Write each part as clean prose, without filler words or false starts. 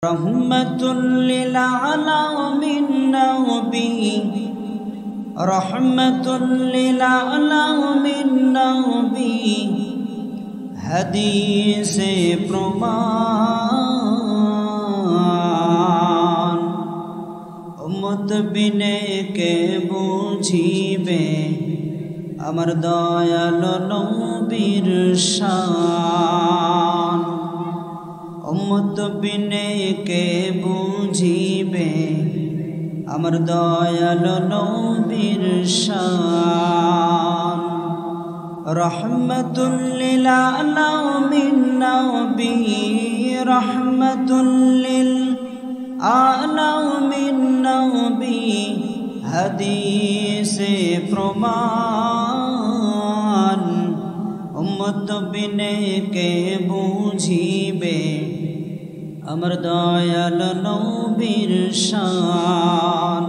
রহমাতুল লিল আলামিন নবী রহমাতুল লিল আলামিন নবী হাদিসে প্রমাণ উম্মত বিনে কে বুঝিবে আমার দয়াল নবীর শান উম্মত বিনে কে বুঝিবে আমার দয়াল নবীর শান রহমাতুল লিল আলামিন নবী রহমাতুল লিল আলামিন নবী হাদিসে প্রমাণ উম্মত বিনে কে বুঝিবে আমার দয়াল নবীর শান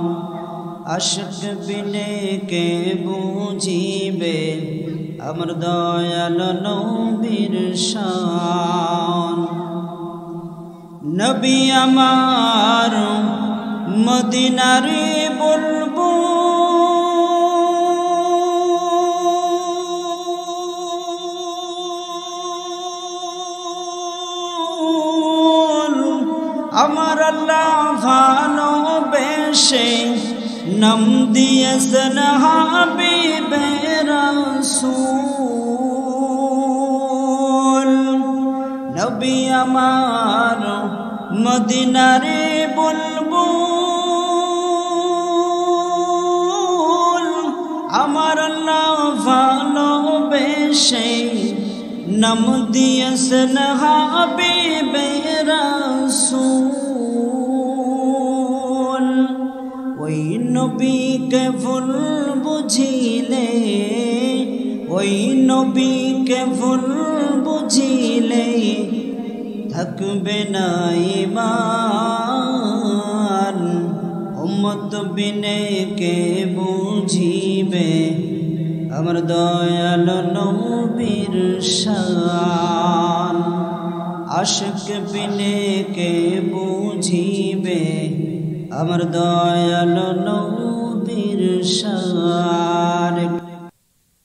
আশক বিনে কে বুঝিবে আমার দয়াল নবীর শান নবী আমার মদিনারে বলবো আমার আল্লাহ ভালোবেসে নাম দিয়েছেন হাবিবে রাসূল নবী আমার মদিনারে বলবো আমার আল্লাহ ভালোবেসে নাম দিয়েছেন হাবিবে রাসূল ওই নবীকে ভুল বুঝিলে ওই নবীকে ভুল বুঝিলে থাকবে না ঈমান উম্মত বিনে কে বুঝিবে আমার দয়াল নবীর শান আশক বিনে কে বুঝিবে আমার দয়াল নবীর শান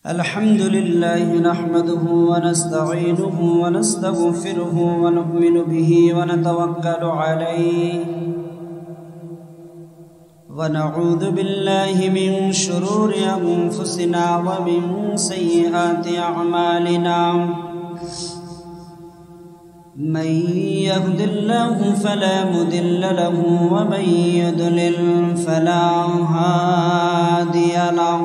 আলহামদুলিল্লাহি নাহমাদুহু ওয়া নাস্তাঈনুহু ওয়া নাস্তাগফিরুহু ওয়া নু'মিনু বিহি ওয়া নাতাওয়াক্কালু আলাইহি ونعوذ بالله من شرور أنفسنا ومن سيئات أعمالنا من يهد الله فلا مضل له ومن يضلل فلا هادي له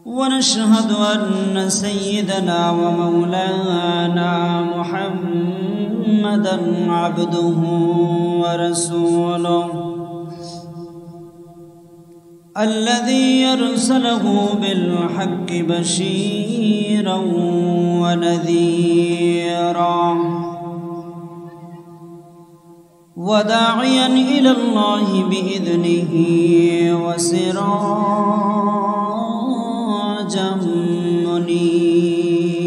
ونشهد أن سيدنا ومولانا محمدا عبده ورسوله الذي يرسله بالحق بشيرا ونذيرا وداعيا إلى الله بإذنه وسراجا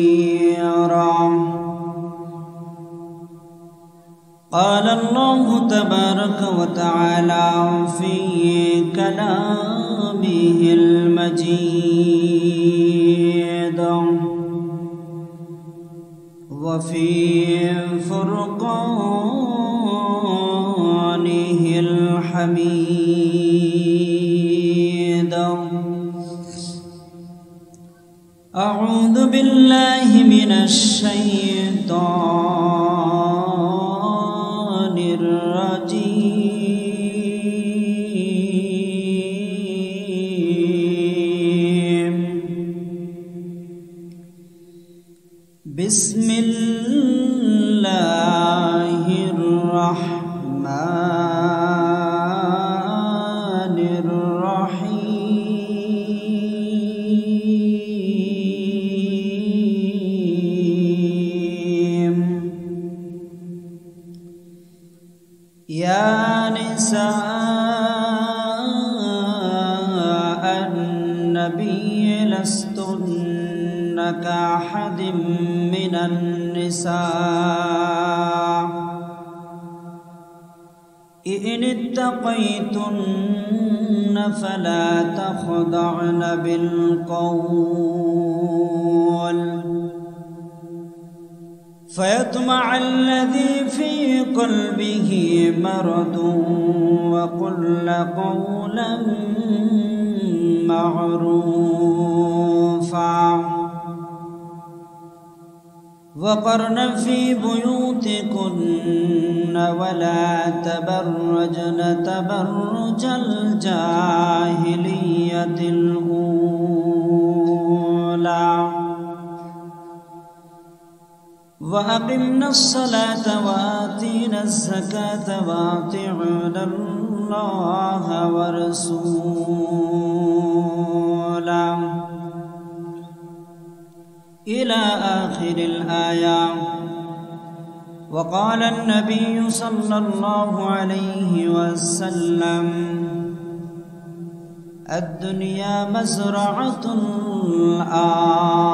منيرا قال الله تبارك وتعالى في كلامه المجيد وفي فرقانه الحميد أعوذ بالله من الشيطان الرجيم بسم الله الرحمن الرحيم يا نساء النبي لستن كأحد من النساء إن اتقيتن فلا تخضعن بالقول فيطمع الذي في قلبه مرض وقل قولا معروفا وقرن في بيوتكن ولا تبرجن تبرج الجاهلية الأولى وأقمنا الصلاة وآتينا الزكاة وأطعنا الله ورسوله إلى آخر الآية. وقال النبي صلى الله عليه وسلم الدنيا مزرعة الآخرة.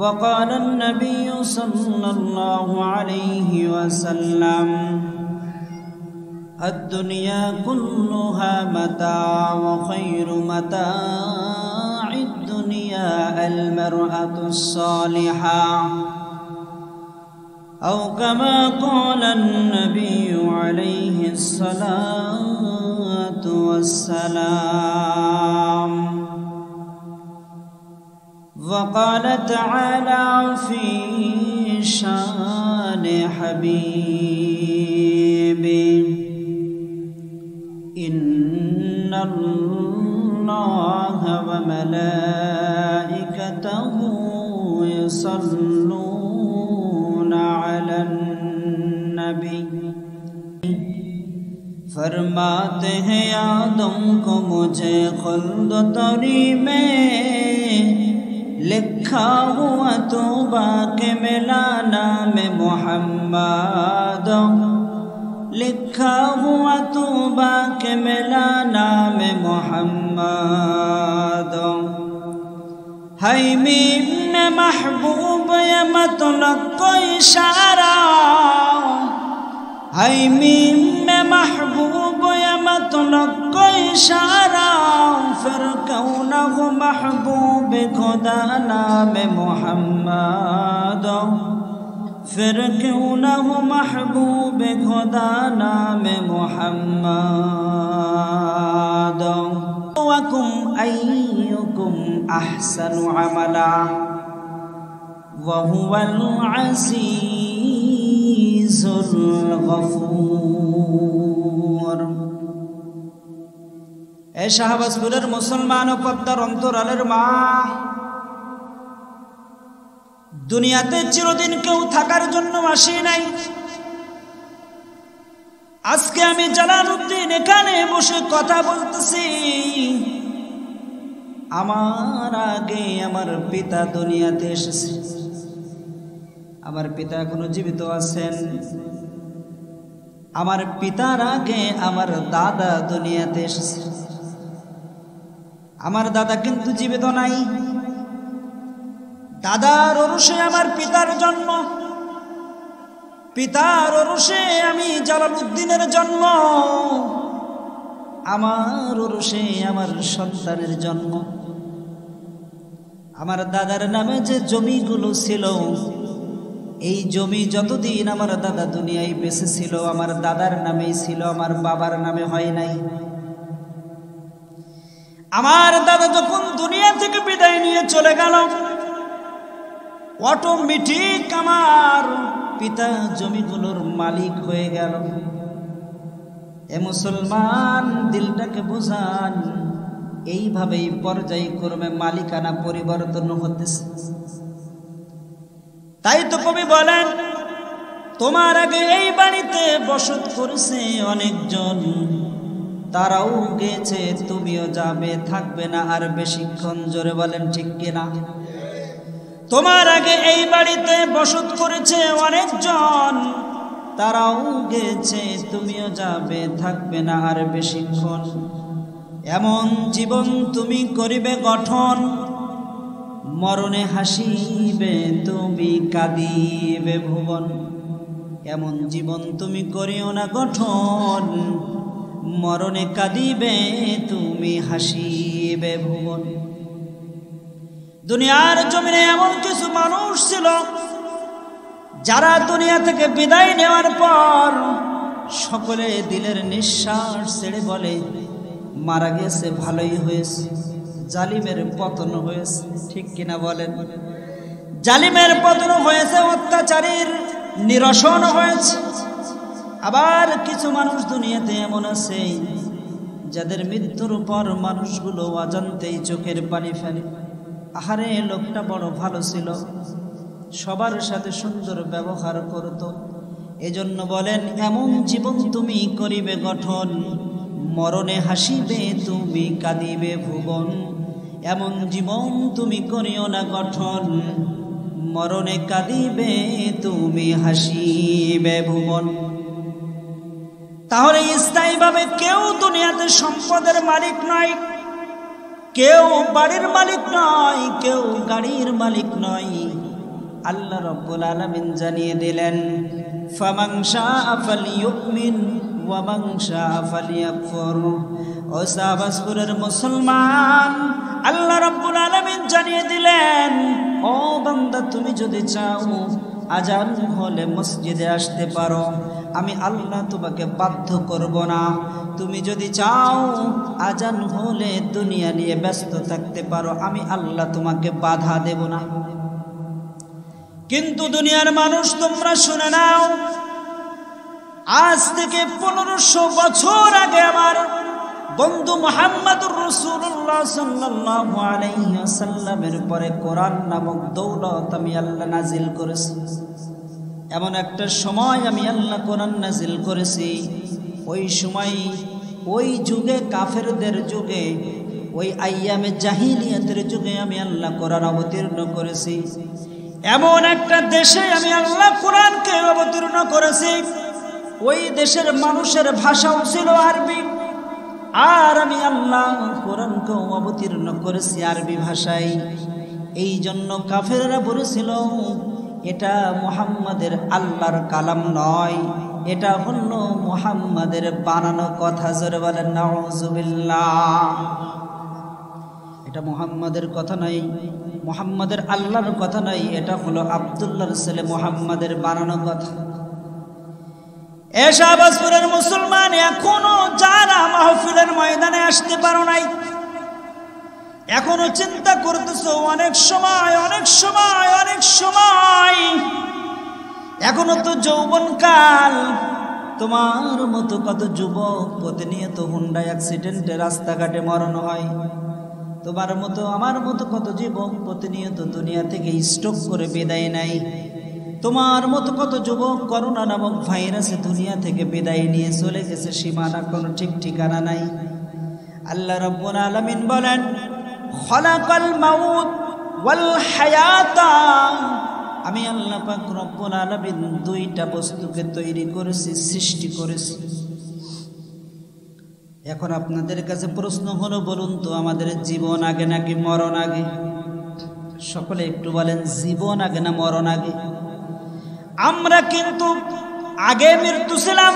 وقال النبي صلى الله عليه وسلم الدنيا كلها متاع وخير متاع الدنيا المرأة الصالحة أو كما قال النبي عليه الصلاة والسلام. وقال تعالى في شان حبيبي إن الله وملائكته يصلون على النبي फरमाते हैं आदम को मुझे खुल्द तौरी में लिखा हुआ तौबा के मिला नाम मोहम्मद लिखा हुआ तौबा के मिला नाम मोहम्मद है मीम में महबूब ये मतलब कोई इशारा है मीम में महबूब ये मतलब कोई इशारा फिर क्यों न हो महबूब खुदा नाम मोहम्मद फिर क्यों न हो महबूब खुदा नाम मोहम्मद। वकुम अय्युकुम अहसनु अमला वहुवल अज़ीज़ुल गफूर। ए शाहबाजपुरेर मुसलमान ও পদ্মার অন্তরালের মা, দুনিয়াতে চিরদিন কেউ থাকার জন্য আসি নাই। আজকে আমি জালালউদ্দিন এখানে বসে কথা বলতেছি, আমার আগে আমার পিতা দুনিয়াতে এসেছে। আমার পিতা এখনো জীবিত আছেন। আমার পিতার আগে আমার দাদা দুনিয়াতে এসেছে। আমার দাদা কিন্তু জীবিত নাই। দাদার ওরসে আমার পিতার জন্ম, পিতার ওরসে আমি জালালউদ্দিনের জন্ম, আমার ওরসে আমার সন্তানের জন্ম। আমার দাদার নামে যে জমিগুলো ছিল, এই জমি যতদিন আমার দাদা দুনিয়ায় বেঁচে ছিল আমার দাদার নামেই ছিল, আমার বাবার নামে হয় নাই। আমার দাদা যখন দুনিয়া থেকে বিদায় নিয়ে চলে গেল, অটোমেটিক আমার পিতা জমিগুলোর মালিক হয়ে গেল। এ মুসলমান দিলটাকে বুঝান, এইভাবেই পর্যায়ক্রমে মালিকানা পরিবর্তন হতেছে। তাই তো কবি বলেন, তোমার আগে এই বাড়িতে বসত করেছে অনেকজন, তারাও গেছে তুমিও যাবে, থাকবে না আর বেশিক্ষণ। জোরে বলেন ঠিক কিনা? তোমার আগে এই বাড়িতে বসত করেছে অনেকজন, তারাও গেছে তুমিও যাবে, থাকবে না আর বেশিক্ষণ। এমন জীবন তুমি করিবে গঠন, মরণে হাসিবে তুমি কাঁদিবে ভুবন। এমন জীবন তুমি করিও না গঠন, মরণে কাঁদিবে তুমি হাসিবে ভুবন। দুনিয়ার জমিনে এমন কিছু মানুষ ছিল যারা দুনিয়া থেকে বিদায় নেওয়ার পর সকলে দিলের নিঃশ্বাস ছেড়ে বলে, মারা গেছে ভালোই হয়েছে, জালিমের পতন হয়েছে। ঠিক কিনা বলেন? জালিমের পতন হয়েছে, অত্যাচারীর নিরসন হয়েছে। আবার কিছু মানুষ দুনিয়াতে এমন আছে যাদের মৃত্যুর পর মানুষগুলো অজান্তেই চোখের পানি ফেলে। আহারে, লোকটা বড় ভালো ছিল, সবার সাথে সুন্দর ব্যবহার করত। এজন্য বলেন, এমন জীবন তুমি করিবে গঠন, মরণে হাসিবে তুমি কাঁদিবে ভুবন। এমন জীবন তুমি করিও না গঠন, মরণে কাঁদিবে তুমি হাসিবে ভুবন। তাহলে স্থায়ীভাবে কেউ দুনিয়াতে সম্পদের মালিক নয়, কেউ বাড়ির মালিক নয়, কেউ গাড়ির মালিক নয়। আল্লাহ রাব্বুল আলামিন জানিয়ে দিলেন, ফামান শাআ ফালিয়ুমিন ওয়া মান শাআ ফালিয়াকফুর। ও শাহবাজপুরের মুসলমান, আল্লাহ রাব্বুল আলামিন জানিয়ে দিলেন, ও বান্দা, তুমি যদি চাও আজান হলে মসজিদে আসতে পারো, আমি আল্লাহ তোমাকে বাধ্য করব না। তুমি যদি চাও আজান হলে দুনিয়া নিয়ে ব্যস্ত থাকতে পারো, আমি আল্লাহ তোমাকে বাধা দেব না। কিন্তু দুনিয়ার মানুষ, তোমরা শুনে নাও, আজ থেকে 1500 বছর আগে আমার বন্ধু মুহাম্মদুর রাসূলুল্লাহ সাল্লাল্লাহু আলাইহি ওয়াসাল্লামের পরে কোরআন নামক দৌলত আমি আল্লাহ নাজিল করেছি। এমন একটা সময় আমি আল্লাহ কোরআন নাজিল করেছি, ওই সময় ওই যুগে, কাফেরদের যুগে, ওই আইয়ামে জাহিলিয়াতের যুগে আমি আল্লাহ কোরআন অবতীর্ণ করেছি। এমন একটা দেশে আমি আল্লাহ কোরআনকে অবতীর্ণ করেছি, ওই দেশের মানুষের ভাষাও ছিল আরবি, আর আমি আল্লাহ কোরআনকেও অবতীর্ণ করেছি আরবি ভাষায়। এই জন্য কাফেররা বলেছিল, এটা মুহাম্মাদের আল্লাহর কালাম নয়, এটা হলো মুহাম্মাদের বানানো কথা। জোরে বলেন নাউজুবিল্লাহ। এটা মুহাম্মাদের কথা নাই, মুহাম্মাদের আল্লাহর কথা নাই, এটা হলো আব্দুল্লাহর ছেলে মুহাম্মাদের বানানো কথা। শাহবাজপুরের মুসলমান, এখনো যারা মাহফিলের ময়দানে আসতে পারো নাই, এখনো চিন্তা করতেছো অনেক সময়, এখনো তো যৌবনকাল। তোমার মতো কত যুবক প্রতিনিয়ত হুন্ডা অ্যাক্সিডেন্টে রাস্তাঘাটে মরণ হয়। তোমার মতো আমার মতো কত যুবক প্রতিনিয়ত দুনিয়া থেকে স্ট্রোক করে বিদায় নেয়। তোমার মতো কত যুবক করোনা নামক ভাইরাসে দুনিয়া থেকে বিদায় নিয়ে চলে গেছে, সীমানা কোনো ঠিক ঠিকানা নাই। আল্লাহ রাব্বুল আলামিন বলেন, খালাকাল মাউত ওয়াল হায়াতা। আমি আল্লাহ পাক রব্বুল আলামিন দুইটা বস্তুকে তৈরি করেছি, সৃষ্টি করেছি। এখন আপনাদের কাছে প্রশ্ন হলো, বলুন তো, আমাদের জীবন আগে নাকি মরণ আগে? সকলে একটু বলেন, জীবন আগে না মরণ আগে? আমরা কিন্তু আগে মৃত্যু ছিলাম,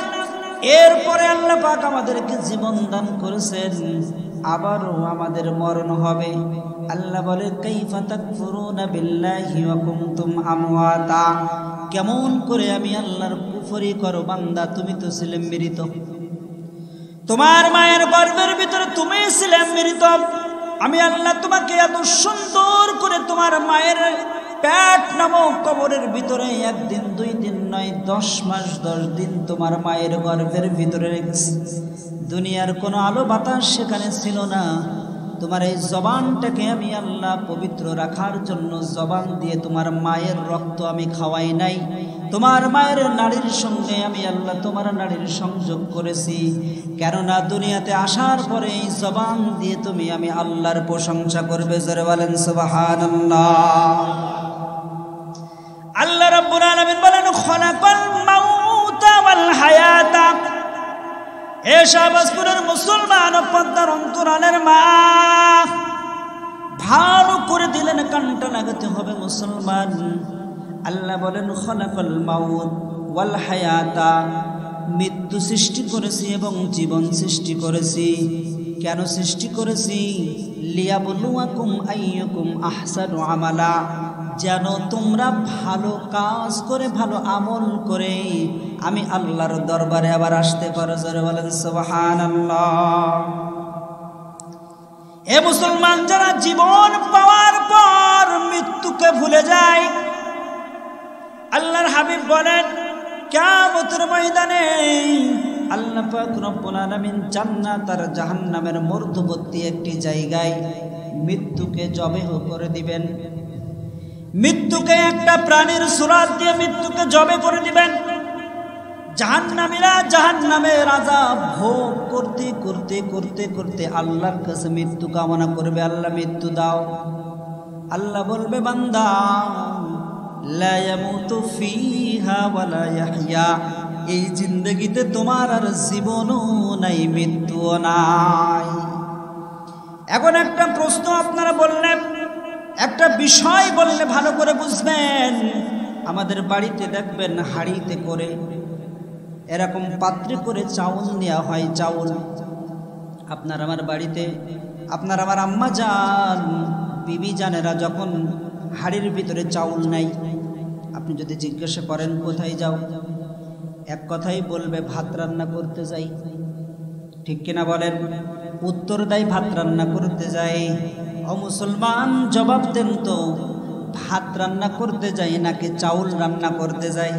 এরপরে আল্লাহ পাক আমাদেরকে জীবন দান করেছেন, আবারও আমাদের মরণ হবে। আল্লাহ বলে, কাইফা তাকফুরুনা বিল্লাহি ওয়া কুনতুম আমওয়াতা। কেমন করে আমি আল্লাহর কুফরি করো বান্দা, তুমি তো ছিলে মৃত। তোমার মায়ের গর্ভের ভিতরে তুমি ছিলে মৃত। আমি আল্লাহ তোমাকে এত সুন্দর করে তোমার মায়ের পেট নামক কবরের ভিতরে 1 দিন 2 দিন নয়, 10 মাস 10 দিন তোমার মায়ের গর্ভের ভিতরে রেখেছি। দুনিয়ার কোনো আলো বাতাস সেখানে ছিল না। তোমার এই জবানটাকে আমি আল্লাহ পবিত্র রাখার জন্য জবান দিয়ে তোমার মায়ের রক্ত আমি খাওয়াই নাই। তোমার মায়ের নাড়ির সঙ্গে আমি আল্লাহ তোমার নাড়ির সংযোগ করেছি, কেননা দুনিয়াতে আসার পরে এই জবান দিয়ে তুমি আমি আল্লাহর প্রশংসা করবে। জোরে বলেন সুবহানাল্লাহ। আল্লাহ রাব্বুল আলামিন বলেন, খালাকাল মাউতা ওয়াল হায়াতা। এ শাহবাজপুরের মুসলমান, পদ্মার অন্তরালের মা, ভালো করে দিলেন কানটা লাগাতে হবে মুসলমান। আল্লাহ বলেন, খালাকাল মাউত ওয়াল হায়াতা, মৃত্যু সৃষ্টি করেছি এবং জীবন সৃষ্টি করেছি। কেন সৃষ্টি করেছি? লিয়াবলুয়াকুম আইয়ুকুম আহসানু আমালা, যেন তোমরা ভালো কাজ করে ভালো আমল করে আমি আল্লাহর দরবারে আবার আসতে পারো। জোরে বলেন সুবহানাল্লাহ। এ মুসলমান, যারা জীবন পাওয়ার পর মৃত্যুকে ভুলে যায়, আল্লাহর হাবিব বলেন কিয়ামতের ময়দানে আল্লাহ পাক রব্বুল আলামিন জান্নাত আর জাহান্নামের মধ্যবর্তী একটি জায়গায় মৃত্যুকে জবেহ করে দিবেন। মৃত্যুকে একটা প্রাণীর সুরাত দিয়ে মৃত্যুকে জবে করে দিবেন। জাহান্নামীরা জাহান্নামের আযাব ভোগ করতে করতে করতে করতে আল্লাহর কাছে মৃত্যু কামনা করবে, আল্লাহ মৃত্যু দাও। আল্লাহ বলবে, বান্দা লা ইয়ামুতু ফিহা ওয়ালা ইয়াহইয়া, এই জিন্দেগিতে তোমার আর জীবনও নাই, মৃত্যুও নাই। এখন একটা প্রশ্ন আপনারা বললেন, একটা বিষয় বললে ভালো করে বুঝবেন। আমাদের বাড়িতে দেখবেন হাঁড়িতে করে এরকম পাত্রে করে চাউল নেওয়া হয়। চাউল আপনার আমার বাড়িতে, আপনার আমার আম্মা জান বিবি জানেরা যখন হাঁড়ির ভিতরে চাউল নাই, আপনি যদি জিজ্ঞাসা করেন কোথায় যাও, এক কথাই বলবে ভাত রান্না করতে যাই। ঠিক কিনা বলেন? উত্তর দেয় ভাত রান্না করতে যাই। ও মুসলমান, জবাব দেন তো, ভাত রান্না করতে যাই নাকি চাউল রান্না করতে যাই?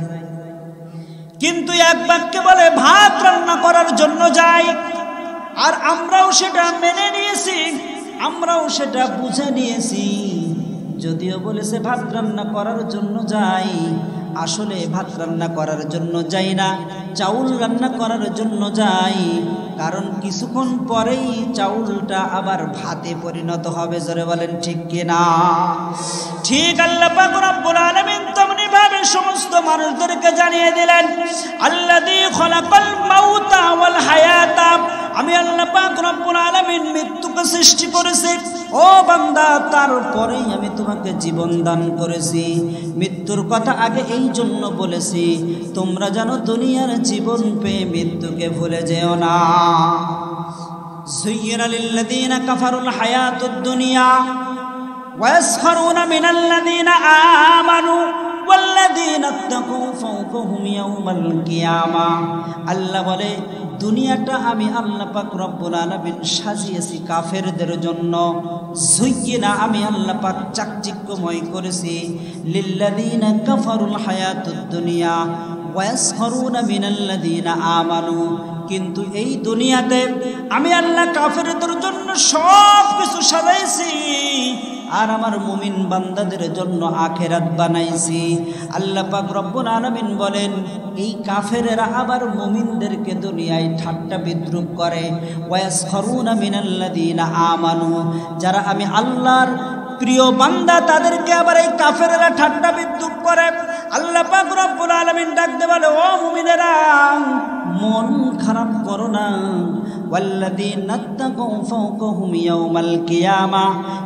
কিন্তু এক বাক্যে বলে ভাত রান্না করার জন্য যাই। আর আমরাও সেটা মেনে নিয়েছি, আমরাও সেটা বুঝে নিয়েছি। যদিও বলেছে ভাত রান্না করার জন্য যাই, আসলে ভাত রান্না করার জন্য যাই না, চাউল রান্না করার জন্য যাই। কারণ কিছুক্ষণ পরেই চাউলটা আবার ভাতে পরিণত হবে। জোরে বলেন ঠিক কিনা? ঠিক আল্লাহ পাক রব্বুল আলামিন তেমনি ভাবে সমস্ত মানুষদেরকে জানিয়ে দিলেন, আল্লাযী খলাকাল মাউতা ওয়াল হায়াতা, আমি আল্লাহ পাক রব্বুল আলামিন মৃত্যুকে সৃষ্টি করেছি। ও বান্দা, তারপরেই আমি তোমাকে জীবন দান করেছি। মৃত্যুর কথা আগে এই জন্য বলেছি, তোমরা যেন দুনিয়ার জীবন পেয়ে মৃত্যুকে ভুলে যেও না। যুয়্যিনা লিল্লাযীনা কাফারুল হায়াতুদ দুনিয়া ওয়া ইয়াসখারুনা মিনাল্লাযীনা আমানু ওয়াল্লাযীনা ইত্তাকু ফাওকাহুম ইয়াওমাল কিয়ামা। আল্লাহ বলে, দুনিয়াটা আমি আল্লাহ পাক রব্বুল আলামিন সাজিয়েছি কাফেরদের জন্য। যুয়্যিনা, আমি আল্লাহ পাক চাকচিক্যময় করেছি, লিল্লাযীনা কাফারুল হায়াতুদ দুনিয়া ওয়া ইয়াসখারুনা মিনাল্লাযীনা আমানু। কিন্তু এই দুনিয়াতে আমি আল্লাহ কাফেরদের জন্য সব কিছু সাজাইছি, আর আমার মুমিন বান্দাদের জন্য আখিরাত বানাইছি। আল্লাহ পাক রব্বুল আলামিন বলেন, এই কাফেরেরা আবার মুমিনদেরকে দুনিয়ায় ঠাট্টা বিদ্রুপ করে। ওয়ায়াসখারুনা মিনাল্লাযীনা আমানু, যারা আমি আল্লাহর প্রিয় বান্দা তাদেরকে আবার এই কাফেরেরা ঠাট্টা বিদ্রুপ করে। আল্লাহ পাক রব্বুল আলামিন ডাকতে বলে, ও মুমিনেরা, মন খারাপ করো না। ওয়াল্লাযীনা ইত্তাকাউ ফাওকাহুম ইয়াওমাল কিয়ামা,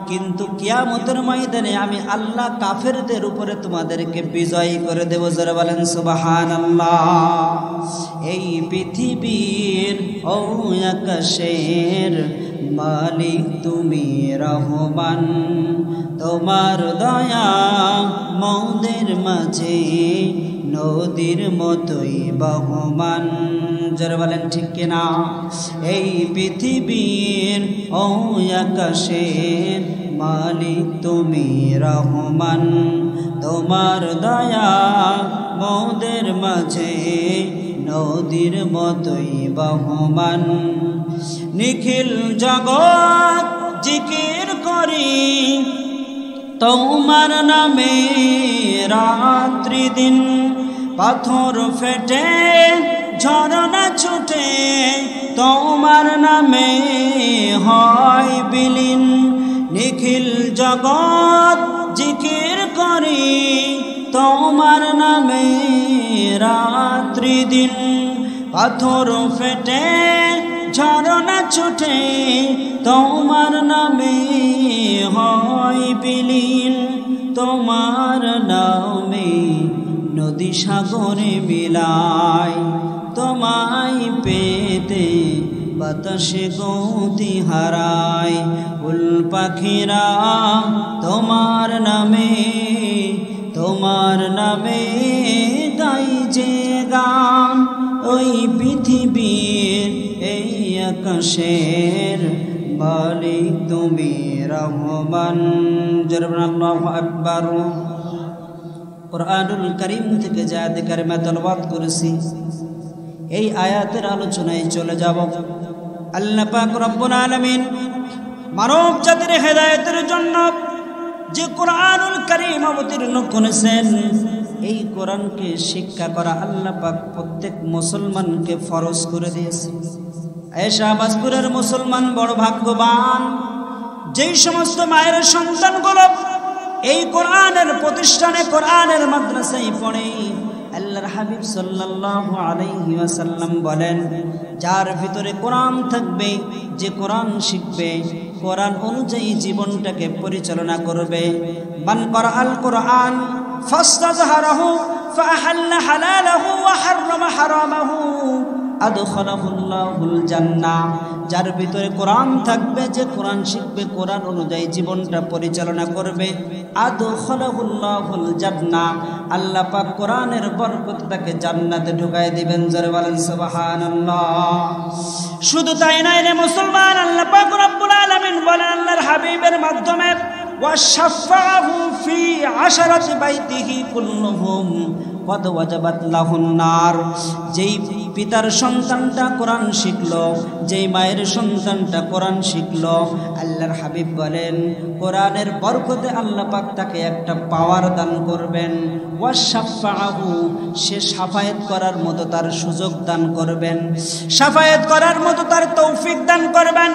কিন্তু কিয়ামতের ময়দানে আমি আল্লাহ কাফেরদের উপরে তোমাদেরকে বিজয়ী করে দেব। যারা বলেন সুবহানাল্লাহ। এই পৃথিবীর ও আকাশের মালিক তুমি রহমান, তোমার দয়া মৌদের মাঝে নদীর মতোই বহমান। যারা বলেন ঠিক কিনা? এই পৃথিবীর ও আকাশের মালিক তুমি রহমান, তোমার দয়া মৌদের মাঝে নদীর মতোই বহমান। নিখিল জগৎ জিকির করি তোমার নামে রাত্রি দিন, পাথর ফেটে ঝরনা ছুটে তোমার নামে হয় বিলীন। নিখিল জগৎ জিকির করি তোমার নামে রাত্রি দিন, পাথর ফেটে ঝরনা ছুটে তোমার নামে হয় বিলীন। তোমার নামে নদী সাগরে মিলাই তোমায় পেতে বাতাসে গতি হারায় ফুল পাখিরা তোমার নামে গাই যে গান ওই পৃথিবীর এই আকাশের মালিক তুমি রহমান। আল্লাহু আকবার। কুরআনুল কারীম থেকে যে আয়াত কারিমা তেলাওয়াত করেছি এই আয়াতের আলোচনায় চলে যাব। আল্লাহ পাক রব্বুল আলামিন মানব জাতির হেদায়েতের জন্য যে কুরআনুল কারীম অবতীর্ণ করেছেন এই কোরআনকে শিক্ষা করা আল্লাহ পাক প্রত্যেক মুসলমানকে ফরজ করে দিয়েছে। এই শাহবাজপুরের মুসলমান বড় ভাগ্যবান যেই সমস্ত মায়ের সন্তানগুলো এই কোরআনের প্রতিষ্ঠানে কোরআনের মাদ্রাসায় পড়ে। আল্লাহর হাবিব সাল্লাল্লাহু আলাইহি ওয়াসাল্লাম বলেন যার ভিতরে কোরআন থাকবে, যে কোরআন শিখবে, কোরআন অনুযায়ী জীবনটাকে পরিচালনা করবে, মান ক্বারাআল কোরআন ফাস্তাযহারাহু ফাআহাল্লা হালালাহু ওয়া হাররামা হারামাহু আদখালাহুল্লাহুল জান্নাহ। যার ভিতরে কোরআন থাকবে, যে কোরআন শিখবে, কোরআন অনুযায়ী জীবনটা পরিচালনা করবে, আদখালাহুল্লাহুল জান্নাহ, আল্লাহ পাক কোরআনের বরকত তাকে জান্নাতে ঢুকায় দিবেন। জোরে বলেন সুবহানাল্লাহ। শুধু তাই নয় রে মুসলমান, আল্লাহ পাক রব্বুল আলামিন বলেন আল্লাহর হাবিবের মাধ্যমে ওয়াশাফাহু ফি আশারাতি বাইতিহি কুল্লুহুম কদ ওয়াজাবাত লাহুন নার। যেই পিতার সন্তানটা কোরআন শিখলো, যেই মায়ের সন্তানটা কোরআন শিখলো, আল্লাহর হাবিব বলেন কোরআনের বরকতে আল্লাহ পাক তাকে একটা পাওয়ার দান করবেন। ওয়াশাফাহু, সে সাফায়েত করার মতো তার সুযোগ দান করবেন, সাফায়েত করার মতো তার তৌফিক দান করবেন।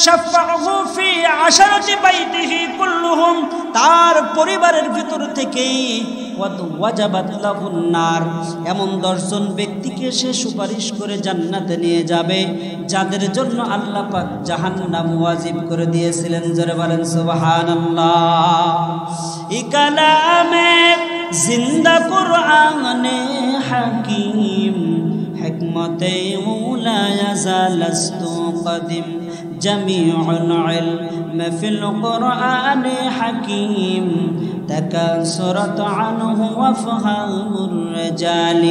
শাফাহু ফি আশারাতি বাইতিহি কুল্লুহুম, তার পরিবারের ভিতর থেকে ওয়াজাবাত লাহুন নার, এমন 10 জন ব্যক্তিকে সে সুপারিশ করে জান্নাতে নিয়ে যাবে যাদের জন্য আল্লাহ পাক জাহান্নাম ওয়াজিব করে দিয়েছিলেন। জোরে বলেন সুবহানাল্লাহ। ই কালামে জিন্দা কুরআনে হাকিম হিকমতে মৌলা ইয়াজালাস্তু কদিম জামিউল ইলম ফিল কুরআনে হাকিম تكاثرت عنه وافهام الرجال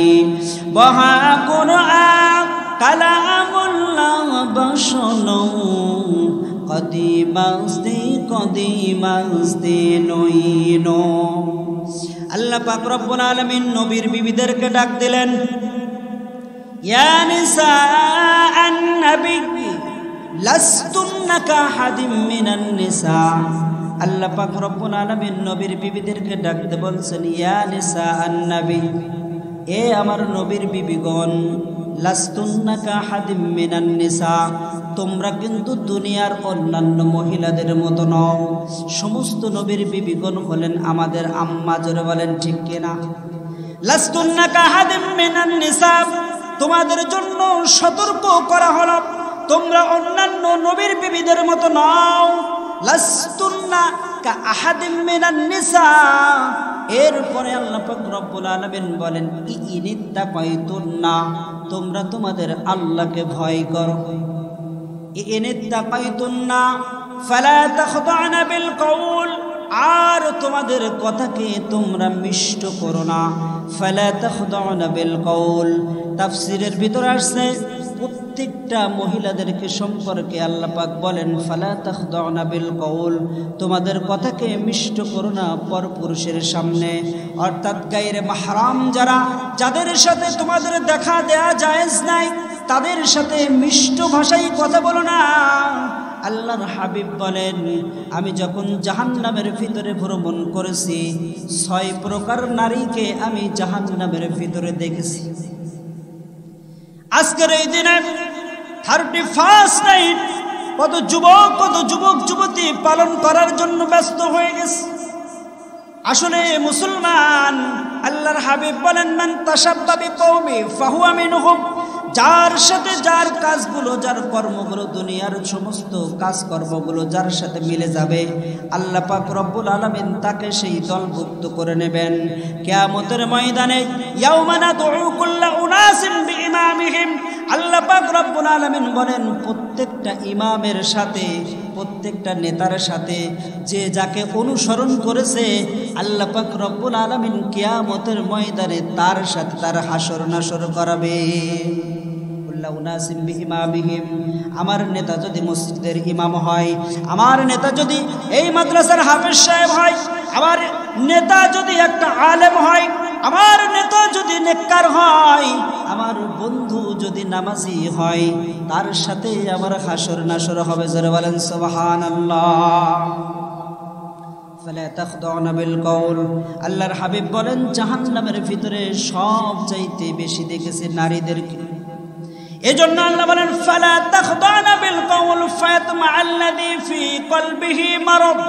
وها قرآن كلام الله بشر قديم نوينو। আল্লাহ পাক রব্বুল আলামিন নবীর বিবিদেরকে ডাক দিলেন, ইয়া নিসা আন-নবী লাস্তুন্না কাহাদিম মিনান নিসা। আল্লাহ পাক রব্বুল আলামিন নবীর বিবিদেরকে ডাকতে বলছেন, ইয়া নিসা আন-নবী, এ আমার নবীর বিবিগণ, লাস্তুন্না কাহাদিম মিনান নিসা, তোমরা কিন্তু দুনিয়ার অন্যান্য মহিলাদের মতো নও। সমস্ত নবীর বিবিগণ হলেন আমাদের আম্মা। জোরে বলেন ঠিক কিনা? লাস্তুন্না কাহাদিম মিনান নিসা, তোমাদের জন্য সতর্ক করা হলো তোমরা অন্যান্য নবীর বিবিদের মতো নও। লাস্তুন্না কাআহাদিম মিনান নিসা, এরপরে আল্লাহ পাক রব্বুল আলামিন বলেন ইনিত্তাকাইতুন্না, তোমরা তোমাদের আল্লাহকে ভয় করো। ইনিত্তাকাইতুন্না ফালা তাখদা'না বিল কওল, আর তোমাদের কথাকে তোমরা মিষ্ট করো না। ফালা তাখদা'না বিল কওল, তাফসীরের ভিতর আসছে প্রত্যেকটা মহিলাদেরকে সম্পর্কে আল্লাহ পাক বলেন ফালা তাখদা'না বিল কওল, তোমাদের কথাকে মিষ্ট করো না পরপুরুষের সামনে। অর্থাৎ গায়রে মাহরাম যারা, যাদের সাথে তোমাদের দেখা দেয়া জায়েজ নাই, তাদের সাথে মিষ্ট ভাষায় কথা বলো না। আল্লাহর হাবিব বলেন আমি যখন জাহান্নামের ভিতরে ভ্রমণ করেছি 6 প্রকার নারীকে আমি জাহান্নামের ভিতরে দেখেছি। আজকের এই দিনে 31st নাইট কত যুবক যুবতী পালন করার জন্য ব্যস্ত হয়ে গেছে। আসলে মুসলমান, আল্লাহর হাবিব বলেন মান তাশাব্বা বিকওমি ফাহুয়া মিনহুম, যার সাথে যার কাজগুলো, যার কর্মগুলো, দুনিয়ার সমস্ত কাজকর্মগুলো যার সাথে মিলে যাবে, আল্লাহ পাক রব্বুল আলামিন তাকে সেই দলভুক্ত করে নেবেন। কিয়ামতের ময়দানে ইয়াউমা নাদউ কুল্লা উনাসিন বিইমামিহিম, আল্লাহ পাক রব্বুল আলামিন বলেন প্রত্যেকটা ইমামের সাথে, প্রত্যেকটা নেতার সাথে যে যাকে অনুসরণ করেছে, আল্লাহ পাক রব্বুল আলামিন কিয়ামতের ময়দানে তার সাথে তার হাসর নাসর করাবে। আমার নেতা যদি মসজিদের ইমাম হয়, আমার নেতা যদি এই মাদ্রাসার হাফেজ সাহেব হয়, আমার নেতা যদি একটা আলেম হয়, আমার নেতা যদি নেককার হয়, আমার বন্ধু যদি নামাজি হয়, তার সাথে আমার হাসর নাসর হবে। জোরে বলেন সুবহানাল্লাহ। ফালা তাখদাউনা বিল কওল, আল্লাহর হাবিব বলেন জাহান্নামের ভিতরে সব চাইতে বেশি দেখেছে নারীদেরকে। এজন্য আল্লাহ বলেন ফালা তাখদাউনা বিল কওল ফায়াতমাআল্লাযী ফি কলবিহি মারাদ,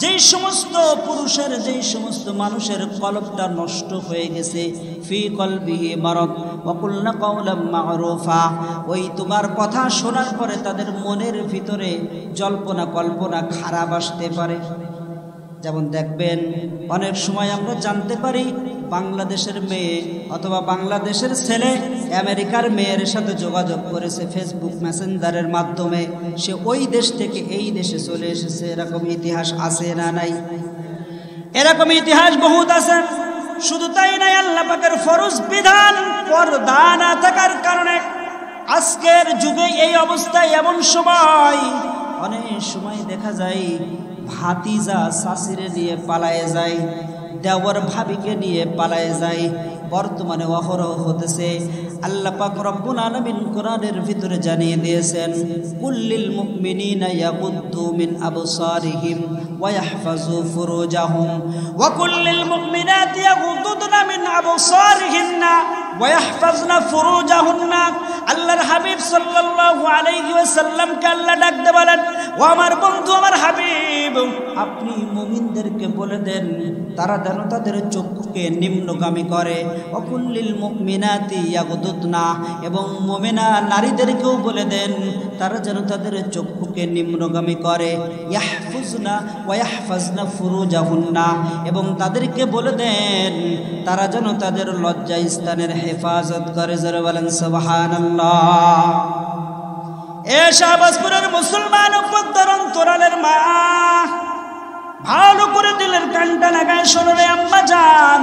যেই সমস্ত পুরুষের, যেই সমস্ত মানুষের কলবটা নষ্ট হয়ে গেছে, ফি কলবিহি মারাদ ওয়া কুলনা কাওলাম মা'রুফা, ওই তোমার কথা শোনার পরে তাদের মনের ভিতরে জল্পনা কল্পনা খারাপ আসতে পারে। যেমন দেখবেন অনেক সময় আমরা জানতে পারি বাংলাদেশের মেয়ে অথবা বাংলাদেশের ছেলে আমেরিকার মেয়ের সাথে যোগাযোগ করেছে ফেসবুক মেসেঞ্জারের মাধ্যমে, সে ওই দেশ থেকে এই দেশে চলে এসেছে। এরকম ইতিহাস আছে না নাই? এরকম ইতিহাস বহুত আছে। শুধু তাই নাই, আল্লাহ পাকের ফরজ বিধান পর্দা না থাকার কারণে আজকের যুগে এই অবস্থায়, এমন সময় অনেক সময় দেখা যায় ভাতিজা শাশুড়ি নিয়ে পালায়ে যায়, দেওয়ার ভাবিকে নিয়ে পালায়ে যায়। বর্তমানে অহরহ হতেছে। আল্লাহ পাক রব্বুল আলামিন কোরআনের ভিতরে জানিয়ে দিয়েছেন কুল্লিল মুমিনিনা ইয়াগুদ্দু মিন আবসারিহিম ওয়া ইয়াহফাজু ফুরুজাহুম ওয়া কুল্লিল মুমিনাতি ইয়াগুদ্দুনা মিন আবসারিহিন্না ওয়া ইয়াহফাজনা ফুরুজাহুন্না। আল্লাহর হাবিব সাল্লাল্লাহু আলাইহি ওয়াসাল্লামকে আল্লাহ ডাকতে বলেন, ও আমার বন্ধু, আমার হাবিব, আপনি মুমিনদেরকে বলে দেন তারা যেন তাদের চক্ষুকে নিম্নগামী করে। ওয়াকুল্লিল মুমিনাতি ইয়াগুদুদনা, এবং মুমিনা নারীদেরকেও বলে দেন তারা যেন তাদের চক্ষুকে নিম্নগামী করে। ইয়াহফুজনা ওয়া ইয়াহফাজনা ফুরুজাহুন্না, এবং তাদেরকে বলে দেন তারা যেন তাদের লজ্জা স্থানের হেফাজত করে। জোরে বলেন সুবহানাল্লাহ। এ শাহবাজপুরের মুসলমান উপদ্দর অন্তরালের মা, ভালো করে দিলের কানটা লাগায় শোনে আম্মা জান,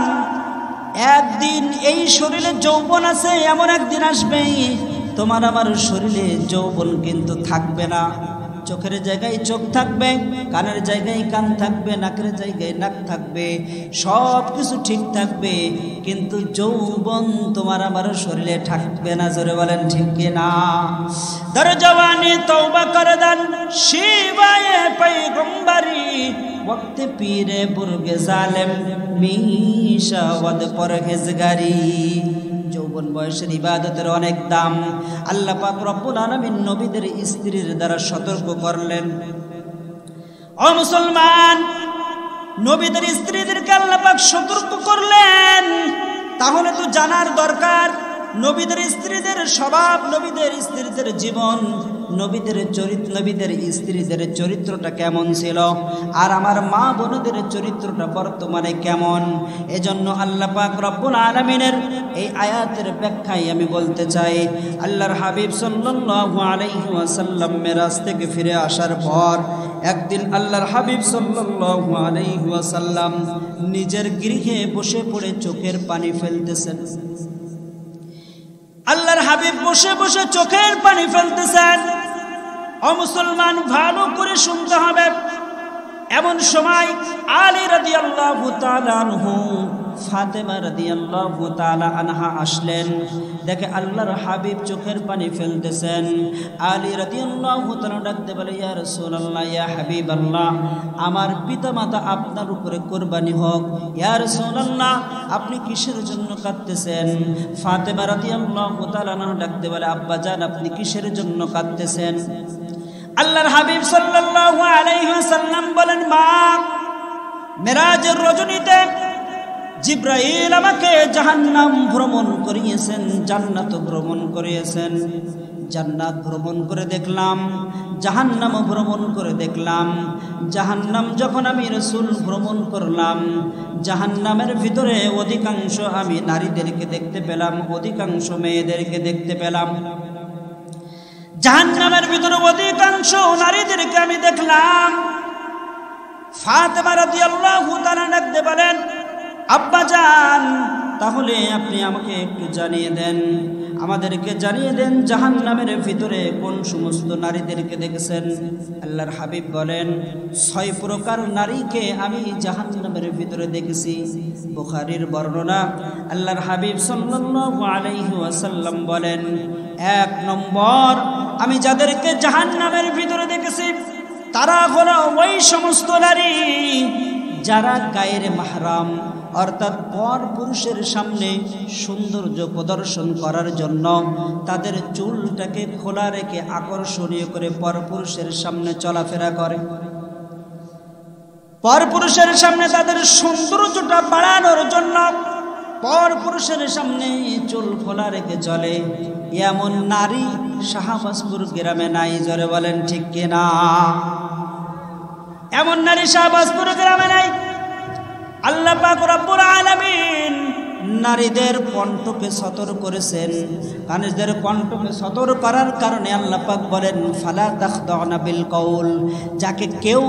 একদিন এই শরীরে যৌবন আছে, এমন একদিন আসবে তোমার আমার শরীরে যৌবন কিন্তু থাকবে না। চোখের জায়গায় চোখ থাকবে, কানের জায়গায় কান থাকবে, নাকের জায়গায় নাক থাকবে, সব কিছু ঠিক থাকবে, কিন্তু যৌবন তোমার আমার শরীরে থাকবে না। জোরে বলেন ঠিক কিনা? দর জওয়ানি তওবা করে দেন শিবায়ে পয়গম্বরি, ওয়াক্তে পীরে বুরগে জালেম মিশাওয়াদ পরহেজগারি। যৌবন বয়সের ইবাদতের অনেক দাম। আল্লাহ পাক রব্বুল আলামিন নবীদের স্ত্রীর দ্বারা সতর্ক করলেন। ও মুসলমান, নবীদের স্ত্রীদেরকে আল্লাহ পাক সতর্ক করলেন, তাহলে তো জানার দরকার নবীদের স্ত্রীদের স্বভাব, নবীদের স্ত্রীদের জীবন, নবীদের চরিত্র, নবীদের স্ত্রীদের চরিত্রটা কেমন ছিল, আর আমার মা বোনদের চরিত্রটা বর্তমানে কেমন। এজন্য আল্লাহ পাক রব্বুল আলামিনের এই আয়াতের ব্যাখ্যায় আমি বলতে চাই, আল্লাহর হাবিব সাল্লাল্লাহু আলাইহি ওয়াসাল্লাম মেরাজ থেকে ফিরে আসার পর একদিন আল্লাহর হাবিব সাল্লাল্লাহু আলাইহি ওয়াসাল্লাম নিজের গৃহে বসে পড়ে চোখের পানি ফেলতেছেন। আল্লাহর হাবিব বসে বসে চোখের পানি ফেলতেছেন। ও মুসলমান, ভালো করে শুনতে হবে। এমন সময় আলী রাদিয়াল্লাহু তাআলা আনহু, ফাতেমা রাদিয়াল্লাহু তাআলা আনহা আসলেন। দেখে আল্লাহর হাবিব চোখের পানি ফেলতেছেন। আলী রাদিয়াল্লাহু তাআলা ডাকতে বলে, ইয়া রাসূলুল্লাহ, ইয়া হাবিবাল্লাহ, আমার পিতামাতা আপনার উপরে কুরবানি হোক। ইয়া রাসূলুল্লাহ, আপনি কিসের জন্য কাঁদতেছেন? ফাতেমা রাদিয়াল্লাহু তাআলা আনহা ডাকতে বলে, আব্বা জান, আপনি কিসের জন্য কাঁদতেছেন? আল্লাহর হাবিব সাল্লাল্লাহু আলাইহি ওয়াসাল্লাম বলেন, মা, মেরাজের রজনীতে জিব্রাইল আমাকে জাহান্নাম ভ্রমণ করিয়েছেন, জান্নাত ভ্রমণ করিয়েছেন। জান্নাত ভ্রমণ করে দেখলাম, জাহান্নাম ভ্রমণ করে দেখলাম। জাহান্নাম যখন আমি রাসূল ভ্রমণ করলাম, জাহান্নামের ভিতরে অধিকাংশ আমি নারীদেরকে দেখতে পেলাম, অধিকাংশ মেয়েদেরকে দেখতে পেলাম। জাহান্নামের ভিতরে অধিকাংশ নারীদেরকে আমি দেখলাম। ফাতেমা রাদিয়াল্লাহু তাআলা ডাকতে বলেন, আব্বাজান, তাহলে আপনি আমাকে একটু জানিয়ে দেন, আমাদেরকে জানিয়ে দেন জাহান্নামের ভিতরে কোন সমস্ত নারীদেরকে দেখেছেন। আল্লাহর হাবিব বলেন, 6 প্রকার নারীকে আমি জাহান্নামের ভিতরে দেখেছি। বুখারীর বর্ণনা। আল্লাহর হাবিব সাল্লাল্লাহু আলাইহি ওয়াসাল্লাম বলেন, 1 নম্বর, আমি যাদেরকে জাহান্নামের ভিতরে দেখেছি তারা হলো ওই সমস্ত নারী যারা গায়ের মাহরাম, অর্থাৎ পর পুরুষের সামনে সৌন্দর্য প্রদর্শন করার জন্য তাদের চুলটাকে খোলা রেখে আকর্ষণীয় করে পর পুরুষের সামনে চলাফেরা করে। পর পুরুষের সামনে তাদের সৌন্দর্যটা বাড়ানোর জন্য পর পুরুষের সামনে চুল খোলা রেখে চলে, এমন নারী শাহবাজপুর গ্রামে নাই। জোরে বলেন ঠিক কিনা? এমন নারী শাহবাজপুর গ্রামে নাই। আল্লাহ পাক রব্বুল আলামিন নারীদের কণ্ঠকে সতর করেছেন। নারীদের কণ্ঠকে সতর করার কারণে আল্লাহ পাক বলেন, ফালা তাখদাউনা বিল কওল। যাকে কেউ,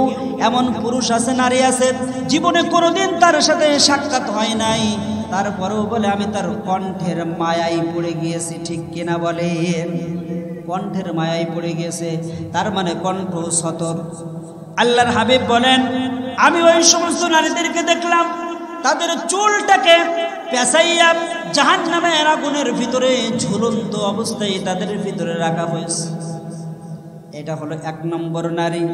এমন পুরুষ আছে, নারী আছে, জীবনে কোনোদিন তার সাথে সাক্ষাৎ হয় নাই, তারপরেও বলে আমি তার কণ্ঠের মায়ায় পড়ে গিয়েছি। ঠিক কিনা বলেন? কণ্ঠের মায়ায় পড়ে গিয়েছে, তার মানে কণ্ঠ সতর। আল্লাহর হাবিব বলেন, আমি ওই সমস্ত নারীদেরকে দেখলাম তাদের চুলটাকে পেঁচাইয়া জাহান্নামের আগুনের ভিতরে ঝুলন্ত অবস্থায় তাদের ভিতরে রাখা হয়েছে। এটা হলো 1 নম্বর নারী।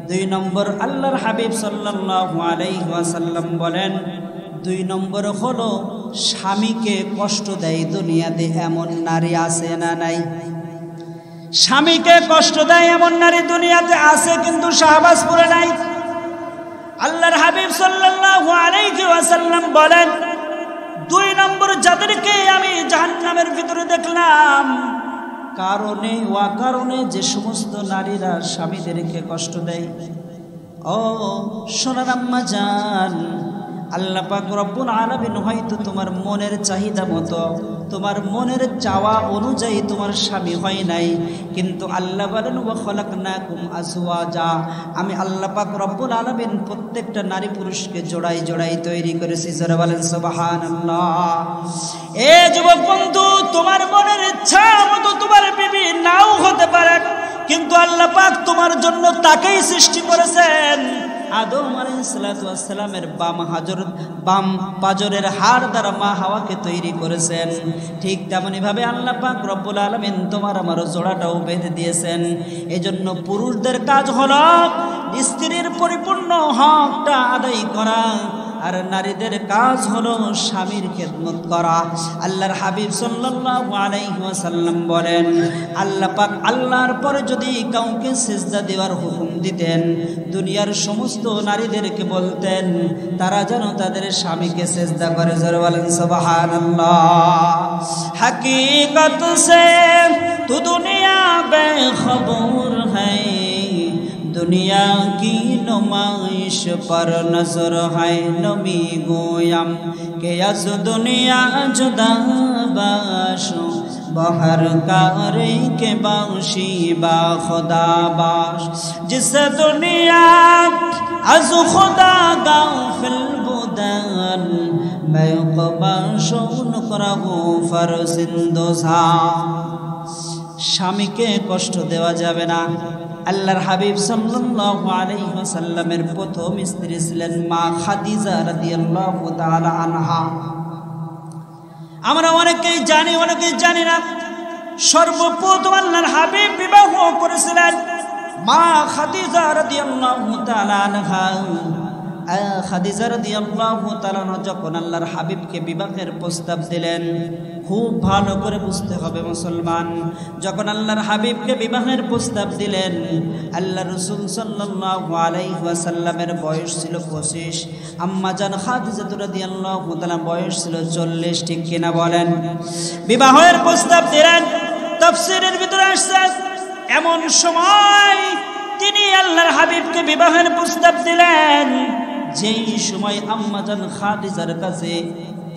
2 নম্বর, আল্লাহর হাবিব সাল্লাল্লাহু আলাইহি ওয়াসাল্লাম বলেন, 2 নম্বর হলো স্বামীকে কষ্ট দেয় দুনিয়াতে এমন নারী আছে না নাই? স্বামীকে কষ্ট দেয় এমন নারী দুনিয়াতে আছে, কিন্তু শাহবাজপুরে নাই। আল্লাহর হাবিব সাল্লাল্লাহু আলাইহি ওয়াসাল্লাম বলেন, 2 নম্বর যাদেরকে আমি জাহান্নামের ভিতরে দেখলাম, কারণে অকারণে যে সমস্ত নারীরা স্বামীদেরকে কষ্ট দেয়। ও সোনার আম্মা জান, আল্লাহ পাক রব্বুল আলামিন হয়তো তোমার মনের চাহিদা মতো, তোমার মনের চাওয়া অনুযায়ী তোমার স্বামী হয় নাই, কিন্তু আল্লাহ বলেন, ওয়া খলাকনাকুম আজওয়াজা, আমি আল্লাহ পাক রব্বুল আলামিন প্রত্যেকটা নারী পুরুষকে জোড়াই জোড়াই তৈরি করেছি। জোরে বলেন সুবহানাল্লাহ। এ যুবক বন্ধু, তোমার মনের ইচ্ছা মতো তোমার বিবি নাও হতে পারে, কিন্তু আল্লাহ পাক তোমার জন্য তাকেই সৃষ্টি করেছেন। আদম আলাইহিস সালামের বাম পাজরের হাড় দ্বারা মা হাওয়াকে তৈরি করেছেন। ঠিক তেমনি ভাবে আল্লাহ পাক রব্বুল আলামিন তোমার আমার জোড়াটাও বেঁধে দিয়েছেন। এজন্য পুরুষদের কাজ হলো স্ত্রীর পরিপূর্ণ হকটা আদায় করা, আর নারীদের কাজ হলো স্বামীর খেদমত করা। আল্লাহর হাবিব সাল্লাল্লাহু আলাইহি ওয়াসাল্লাম বলেন, আল্লাহ পাক আল্লাহর পরে যদি কাউকে সিজদা দেওয়ার হুকুম দিতেন, দুনিয়ার সমস্ত নারীদেরকে বলতেন তারা যেন তাদের স্বামীকে সিজদা করে। জোরে বলেন সুবহানাল্লাহ। হकीकत से तू दुनिया बेखबर है, दुनिया की नुमाइश पर नजर है, नबी गोयम के अज दुनिया जुदा बाशो बहर कारे के बाशी बा खुदा बाश, जिस दुनिया अज खुदा गाफिल बुदन मैं कबाशो नकरहु फरसिंदोसा। স্বামীকে কষ্ট দেওয়া যাবে না। আল্লাহর হাবিব সাল্লাল্লাহু আলাইহি ওয়াসাল্লামের প্রথম স্ত্রী ছিলেন মা খাদিজা রাদিয়াল্লাহু তাআলা আনহা। আমরা অনেকেই জানি, অনেকেই জানি না, সর্বপ্রথম আল্লাহর হাবিব বিবাহ করেছিলেন মা খাদিজা রাদিয়াল্লাহু তাআলা আনহা। খাদিজা রাদিয়াল্লাহু তাআলা যখন আল্লাহর হাবিবকে বিবাহের প্রস্তাব দিলেন, খুব ভালো করে বুঝতে হবে মুসলমান, যখন আল্লাহর হাবিবকে বিবাহের প্রস্তাব দিলেন, আল্লাহ রাসূল সাল্লাল্লাহু আলাইহি ওয়াসাল্লামের বয়স ছিল 25, আম্মা জান খাদিজা রাদিয়াল্লাহু তাআলা বয়স ছিল 40, ঠিক কিনা বলেন? বিবাহের প্রস্তাব দিলেন। তাফসীরের ভিতরে আসছে এমন সময় তিনি আল্লাহর হাবিবকে বিবাহের প্রস্তাব দিলেন যেই সময় আম্মা জান খাদিজার কাছে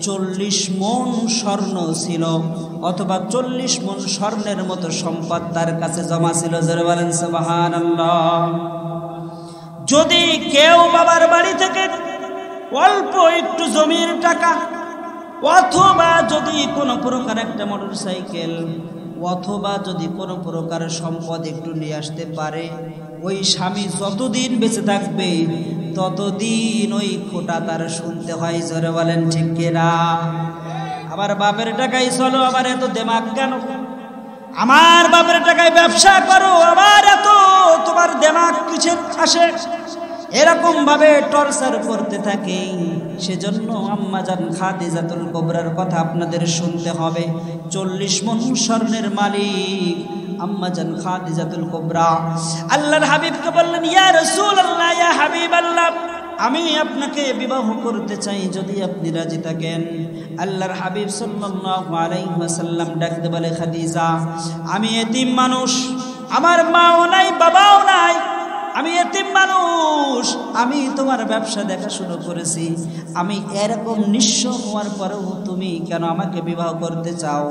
40 মণ স্বর্ণ ছিল, অথবা 40 মণ স্বর্ণের মতো সম্পদ তার কাছে জমা ছিল। যারা বলেন সুবহানাল্লাহ। যদি কেউ বাবার বাড়ি থেকে অল্প একটু জমির টাকা, অথবা যদি কোনো প্রকার একটা মোটরসাইকেল, অথবা যদি কোনো প্রকার সম্পদ একটু নিয়ে আসতে পারে, ওই স্বামী যতদিন বেঁচে থাকবে ততদিন ওই খোটা তার শুনতে হয়। জোরে বলেন ঠিক কিনা? আবার বাপের টাকায় চলো, আবার এত দেমাগ কেন? আমার বাপের টাকায় ব্যবসা করো, আবার এত তোমার দেমাগ কিসের আসে? এরকম ভাবে টর্চার করতে থাকে। সেজন্য আম্মা জান খাদিজাতুল কুবরার কথা আপনাদের শুনতে হবে। 40 মণ স্বর্ণের মালিক আম্মা জান খাদিজাতুল কুবরা আল্লাহর হাবিবকে বললেন, ইয়া রাসূলুল্লাহ, ইয়া হাবিবাল্লাহ, আমি আপনাকে বিবাহ করতে চাই, যদি আপনি রাজি থাকেন। আল্লাহর হাবিব সাল্লাল্লাহু আলাইহি ওয়াসাল্লাম ডাকতে বলে, খাদিজা, আমি এতিম মানুষ, আমার মাও নাই বাবাও নাই, আমি এতিম মানুষ, আমি তোমার ব্যবসা দেখা শুরু করেছি, আমি এরকম নিঃস্ব হওয়ার পরেও তুমি কেন আমাকে বিবাহ করতে চাও?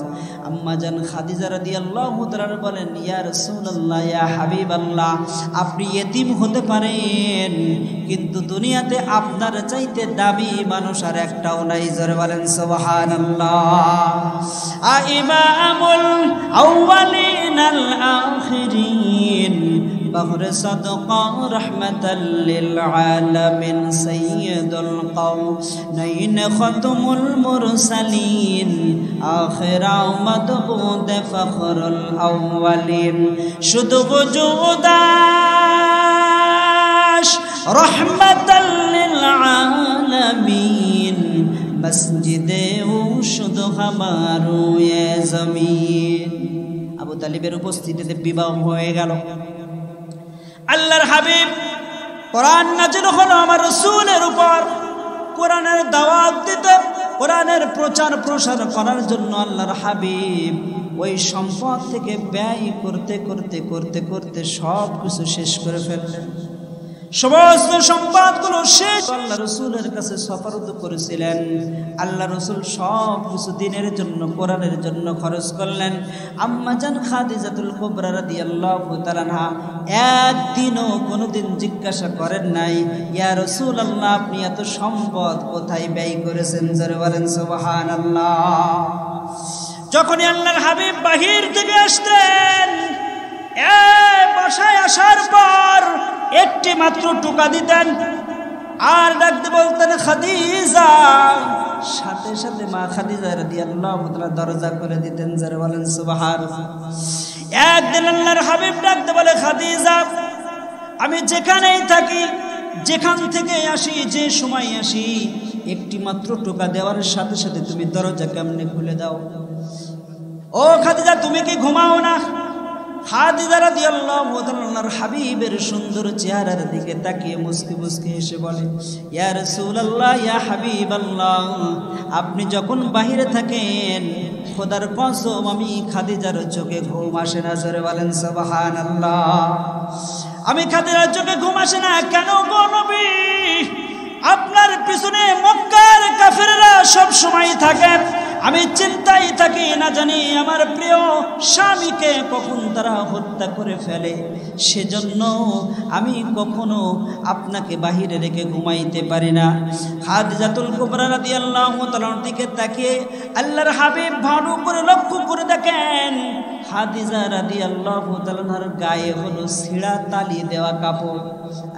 আম্মা জান খাদিজা রাদিয়াল্লাহু তাআলা বলেন, ইয়া রাসূলুল্লাহ, ইয়া হাবিবাল্লাহ, আপনি এতিম হতে পারেন, কিন্তু দুনিয়াতে আপনার চাইতে দামি মানুষ আর একটাও নাই। জোরে বলেন সুবহানাল্লাহ। ইমামুল আউয়ালিন আল আখিরিন بحر صدقا رحمة للعالمين سيد القومين ختم المرسلين آخر مدعود فخر الأولين شد وجوداش رحمة للعالمين مسجد وشد خبارو يا زمين আবু তালিবের উপস্থিতিতে বিবাহ হয়ে গেল। আল্লাহর হাবিব কোরআন নাযিল হলো আমার রাসূলের উপর, কোরআনের দাওয়াত দিতে, কোরআনের প্রচার প্রসার করার জন্য আল্লাহর হাবিব ওই সম্পদ থেকে ব্যয় করতে করতে করতে করতে সব কিছু শেষ করে ফেললেন। সমস্ত সম্পদগুলো শেষ আল্লাহ রাসূলের কাছে সুপারদ করেছিলেন। আল্লাহ রাসূল সব কিছু দিনের জন্য, কোরআনের জন্য খরচ করলেন। আম্মা জান খাদিজাতুল কুবরা রাদিয়াল্লাহু তাআলা আনহা একদিনও কোনোদিন জিজ্ঞাসা করেন নাই, ইয়া রাসূলুল্লাহ, আপনি এত সম্পদ কোথায় ব্যয় করেছেন? জোরে বলেন সুবহানাল্লাহ। যখনই আল্লাহর হাবিব বাহির থেকে আসতেন, বাসায় আসার পর একটি মাত্র টোকা দিতেন আর ডাকতে বলতেন, খাদিজা। সাথে সাথে মা খাদিজা রাদিয়াল্লাহু তাআলা দরজা করে দিতেন। যারা বলেন সুবহানাল্লাহ। একদিন আল্লাহর হাবিব ডাকতে বলে, খাদিজা, আমি যেখানেই থাকি, যেখান থেকে আসি, যে সময় আসি, একটি মাত্র টোকা দেওয়ার সাথে সাথে তুমি দরজা কেমনে খুলে দাও? ও খাদিজা, তুমি কি ঘুমাও না? খাদিজা রাদিয়াল্লাহু তাআলা আল্লাহর হাবিবের সুন্দর চেহারার দিকে তাকিয়ে মুস্কি মুস্কি হেসে বলে, ইয়া রাসূলুল্লাহ, ইয়া হাবিবাল্লাহ, আপনি যখন বাহিরে থাকেন, খোদার কসম আমি খাদিজার চোখে ঘুম আসে না। জোরে বলেন সুবহানাল্লাহ। আমি খাদিজার চোখে ঘুম আসে না কেন গো নবী? আপনার পিছনে মক্কার কাফেররা সব সময় থাকে, আমি চিন্তায় থাকি, না জানি আমার প্রিয় স্বামীকে কখন তারা হত্যা করে ফেলে। সেজন্য আমি কখনো আপনাকে বাহিরে রেখে ঘুমাইতে পারি না। খাদিজাতুল কুবরা রাদিয়াল্লাহু তাআলার দিকে তাকিয়ে আল্লাহর হাবিব ভালো করে লক্ষ্য করে দেখেন, খাদিজা রাদিয়াল্লাহু তাআলার গায়ে হলো ছিঁড়া তালি দেওয়া কাপড়।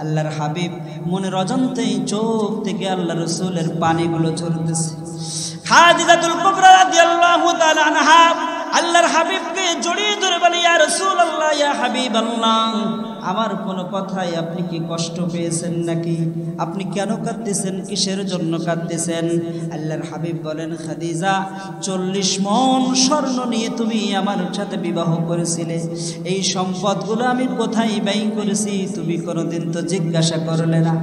আল্লাহর হাবিব মনের অজান্তেই চোখ থেকে আল্লাহ রাসূলের পানিগুলো ঝরতেছে। খাদিজাতুল কুবরা রাদিয়াল্লাহু তাআলা আনহা আল্লাহর হাবিবকে জড়িয়ে ধরে বলে, ইয়া রাসূলুল্লাহ, ইয়া হাবিবাল্লাহ, আমার কোনো কথায় আপনি কি কষ্ট পেয়েছেন নাকি? আপনি কেন কাঁদতেছেন? কিসের জন্য কাঁদতেছেন? আল্লাহর হাবিব বলেন, খাদিজা, 40 মণ স্বর্ণ নিয়ে তুমি আমার সাথে বিবাহ করেছিলে, এই সম্পদগুলো আমি কোথায় ব্যয় করেছি তুমি কোনোদিন তো জিজ্ঞাসা করলে না।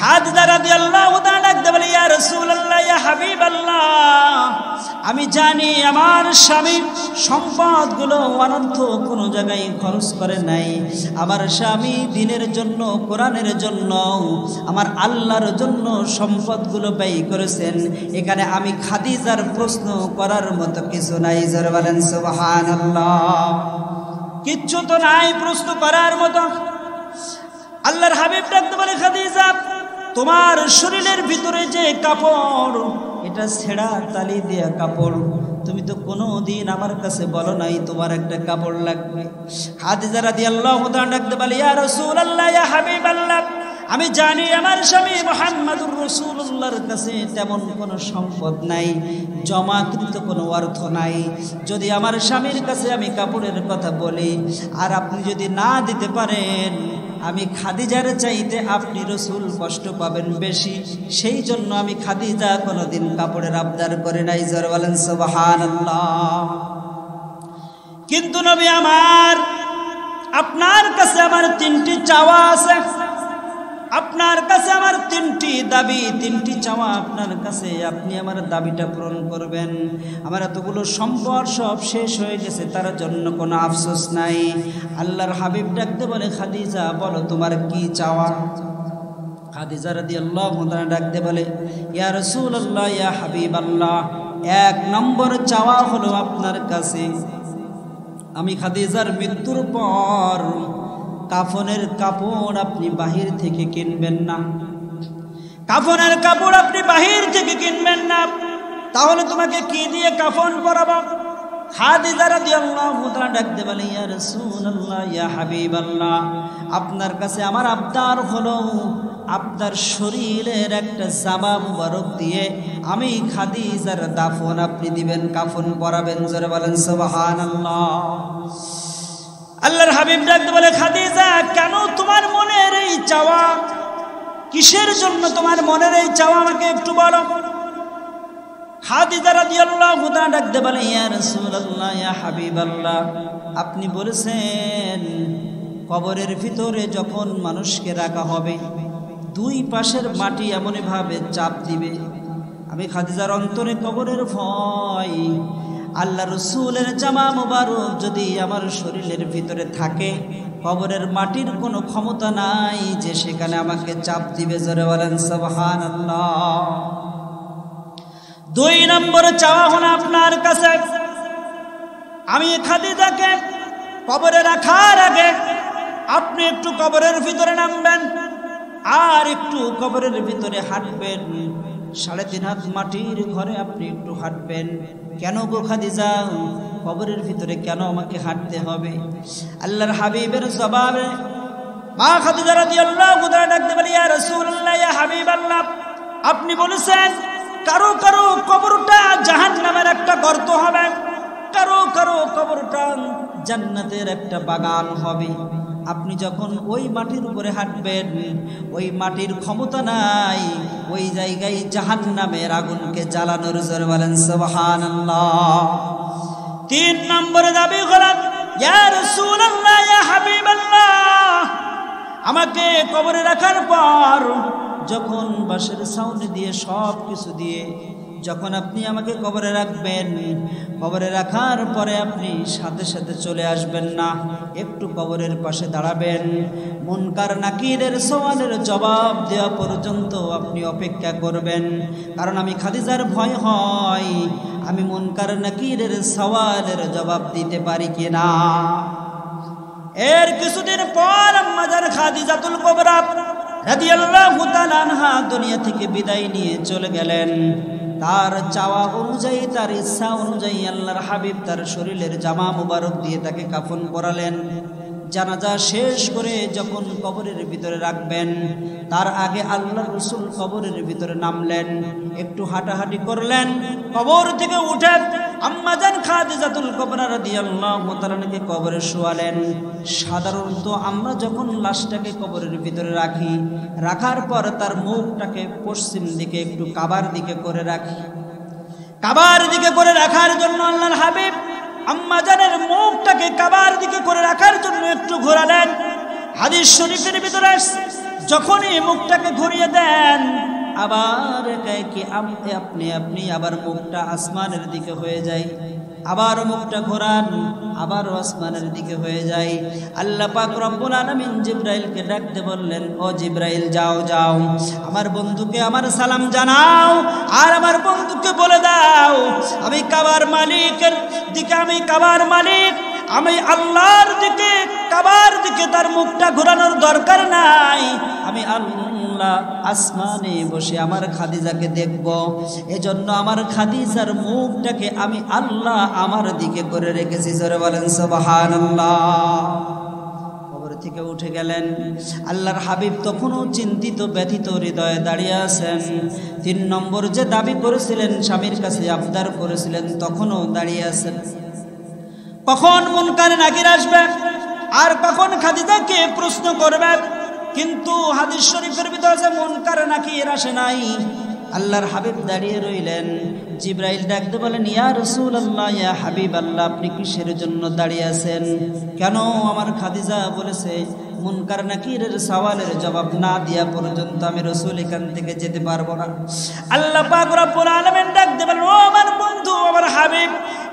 খাদিজা রাদিয়াল্লাহু তাআলা ডাকতে বলে, ইয়া রাসূলুল্লাহ, ইয়া হাবিবাল্লাহ, আমি জানি আমার স্বামী সম্পদগুলো অনর্থ কোনো জায়গায় খরচ করে নাই। আমার স্বামী দ্বীনের জন্য, কোরআনের জন্য, আমার আল্লাহর জন্য সম্পদগুলো ব্যয় করেছেন। এখানে আমি খাদিজার প্রশ্ন করার মতো কিছু নাই। জোরে বলেন সুবহানাল্লাহ। কিচ্ছু তো নাই প্রশ্ন করার মতো। আল্লাহর হাবিব ডাকতে বলে, খাদিজা, তোমার শরীরের ভিতরে যে কাপড়, এটা ছেঁড়া তালি দেয়া কাপড়, তুমি তো কোনোদিন আমার কাছে বলো নাই তোমার একটা কাপড় লাগবে। খাদিজা রাদিয়াল্লাহু তাআলা ডাকতে বলে, ইয়া রাসূলুল্লাহ, ইয়া হাবিবাল্লাহ, আমি জানি আমার স্বামী মুহাম্মদুর রাসূলুল্লাহর কাছে তেমন কোনো সম্পদ নাই, জমাকৃত কোনো অর্থ নাই। যদি আমার স্বামীর কাছে আমি কাপড়ের কথা বলি আর আপনি যদি না দিতে পারেন, আমি খাদিজার চাইতে আপনি রাসূল কষ্ট পাবেন বেশি। সেই জন্য আমি খাদিজা কোনোদিন কাপড়ের আবদার করে নাই। জোরে বলেন সুবহানাল্লাহ। কিন্তু নবী আমার, আপনার কাছে আমার 3টি চাওয়া আছে, আপনার কাছে আমার 3টি দাবি, 3টি চাওয়া আপনার কাছে। আপনি আমার দাবিটা পূরণ করবেন। আমার এতগুলো সম্পদ সব শেষ হয়ে গেছে, তার জন্য কোনো আফসোস নাই। আল্লাহর হাবিব ডাকতে বলে, খাদিজা, বলো তোমার কি চাওয়া? খাদিজা রাদিয়াল্লাহু তাআলা ডাকতে বলে, ইয়া রাসূলুল্লাহ, ইয়া হাবিবাল্লাহ, 1 নম্বর চাওয়া হলো আপনার কাছে, আমি খাদিজার মৃত্যুর পর কাফনের কাপড় আপনি বাহির থেকে কিনবেন না। কাফনের কাপড় আপনি বাহির থেকে কিনবেন না। তাহলে তোমাকে কি দিয়ে কাফন পরাবো? খাদিজা রাদিয়াল্লাহু তাআলা ডাকতে বলে, ইয়া রাসূলুল্লাহ, ইয়া হাবিবাল্লাহ, আপনার কাছে আমার আবদার হলো আপনার শরীরের একটা জামা মুবারক দিয়ে আমি খাদিজার দাফন আপনি দিবেন, কাফন পরাবেন। জোরে বলেন সুবহানাল্লাহ। আল্লাহর হাবিব ডাকতে বলে, খাদিজা, কেন তোমার মনের এই চাওয়া? কিসের জন্য তোমার মনের এই চাওয়া আমাকে একটু বলো। খাদিজা রাদিয়াল্লাহু তাআলা ডাকতে বলে, ইয়া রাসূলুল্লাহ, ইয়া হাবিবাল্লাহ, আপনি বলেছেন কবরের ভিতরে যখন মানুষকে রাখা হবে, 2 পাশের মাটি এমনভাবে চাপ দিবে, আমি খাদিজার অন্তরে কবরের ভয়। আল্লাহ রসুলের জামা মুবারক যদি আমার শরীরের ভিতরে থাকে, কবরের মাটির কোনো ক্ষমতা নাই যে সেখানে আমাকে চাপ দিবে। জোরে বলেন সুবহানাল্লাহ। 2 নম্বর চাওয়া হলো আপনার কাছে, আমি খাদিজাকে কবরে রাখার আগে আপনি একটু কবরের ভিতরে নামবেন আর একটু কবরের ভিতরে হাঁটবেন। 3.5 হাত মাটির ঘরে আপনি একটু হাঁটবেন। কেন গো খাদিজা, কবরের ভিতরে কেন আমাকে হাঁটতে হবে? আল্লাহর হাবিবের জবাবে মা খাদিজা রাদিয়াল্লাহু তাআলা ডাকতে বলে, ইয়া রাসূলুল্লাহ, ইয়া হাবিবাল্লাহ, আপনি বলেছেন কারো কারো কবরটা জাহান্নামের একটা গর্ত হবে, কারো কারো কবরটা জান্নাতের একটা বাগান হবে। আপনি যখন ওই মাটির উপরে হাঁটবেন, ওই মাটির ক্ষমতা নাই ওই জায়গায় জাহান্নামের আগুনকে জ্বালানোর। জোরে বলেন সুবহানাল্লাহ। 3 নম্বরে দাবি হলো, ইয়া রাসূলুল্লাহ, ইয়া হাবিবাল্লাহ, আমাকে কবরে রাখার পর যখন বাঁশের ছাউনি দিয়ে সব কিছু দিয়ে যখন আপনি আমাকে কবরে রাখবেন, কবরে রাখার পরে আপনি সাথে সাথে চলে আসবেন না, একটু কবরের পাশে দাঁড়াবেন। মুনকার নাকিরের সওয়ালের জবাব দেওয়া পর্যন্ত আপনি অপেক্ষা করবেন, কারণ আমি খাদিজার ভয় হয় আমি মুনকার নাকিরের সওয়ালের জবাব দিতে পারি কিনা। এর কিছুদিন পর আম্মাজান খাদিজাতুল কুবরা রাদিয়াল্লাহু তাআলা আনহা দুনিয়া থেকে বিদায় নিয়ে চলে গেলেন। তার চাওয়া অনুযায়ী, তার ইচ্ছা অনুযায়ী আল্লাহর হাবিব তার শরীরের জামা মুবারক দিয়ে তাকে কাফন পরালেন। জানাজা শেষ করে যখন কবরের ভিতরে রাখবেন, তার আগে আল্লাহর রাসূল কবরের ভিতরে নামলেন, একটু হাঁটাহাঁটি করলেন, কবর থেকে উঠে আম্মাজান খাদিজাতুল কুবরা রাদিয়াল্লাহু তাআলাকে কবরে শোয়ালেন। সাধারণত আমরা যখন লাশটাকে কবরের ভিতরে রাখি, রাখার পর তার মুখটাকে পশ্চিম দিকে একটু কাবার দিকে করে রাখি। কাবার দিকে করে রাখার জন্য আল্লাহর হাবিব আম্মা জানের মুখটাকে কাবার দিকে করে রাখার জন্য একটু ঘোরালেন। হাদিস শরীফের ভিতরে যখনই মুখটাকে ঘুরিয়ে দেন, আবার কি আপনি আবার মুখটা আসমানের দিকে হয়ে যায়। আবার মুখটা ঘোরান, আবারও আসমানের দিকে হয়ে যায়। আল্লাহ পাক রব্বুল আলামিন জিবরাইলকে ডাকতে বললেন, ও জিবরাইল, যাও যাও, আমার বন্ধুকে আমার সালাম জানাও, আর আমার বন্ধুকে বলে দাও আমি কাবার মালিকের দিকে, আমি কাবার মালিক, আমি আল্লাহর দিকে, কাবার দিকে তার মুখটা ঘোরানোর দরকার নাই। আমি আল্লাহ আসমানে বসে আমার খাদিজাকে দেখব, এজন্য আমার খাদিজার মুখটাকে আমি আল্লাহ আমার দিকে করে রেখেছি। জোরে বলেন সুবহানাল্লাহ। কবর থেকে উঠে গেলেন। আল্লাহর হাবিব তখনও চিন্তিত ব্যথিত হৃদয়ে দাঁড়িয়ে আছেন। 3 নম্বর যে দাবি করেছিলেন, স্বামীর কাছে আবদার করেছিলেন, তখনও দাঁড়িয়ে আছেন। কখন মুনকার নাকির আসবে আর কখন খাদিজাকে প্রশ্ন করবে, কিন্তু হাদিস শরীফের ভিতরে আছে মুনকার নাকির আসে নাই। আল্লাহর হাবিব দাঁড়িয়ে রইলেন। জিবরাইল ডাকতে বলেন, ইয়া রাসূলুল্লাহ, ইয়া হাবিবাল্লাহ, আপনি কিসের জন্য দাঁড়িয়ে আছেন? কেন? আমার খাদিজা বলেছে মুনকার নাকিরের সওয়ালের জবাব না দেয়া পর্যন্ত আমি রাসূল এখান থেকে যেতে পারবো না। আল্লাহ পাক রব্বুল আলামিন ডাকতে বলেন, ও আমার বন্ধু, আমার হাবিব,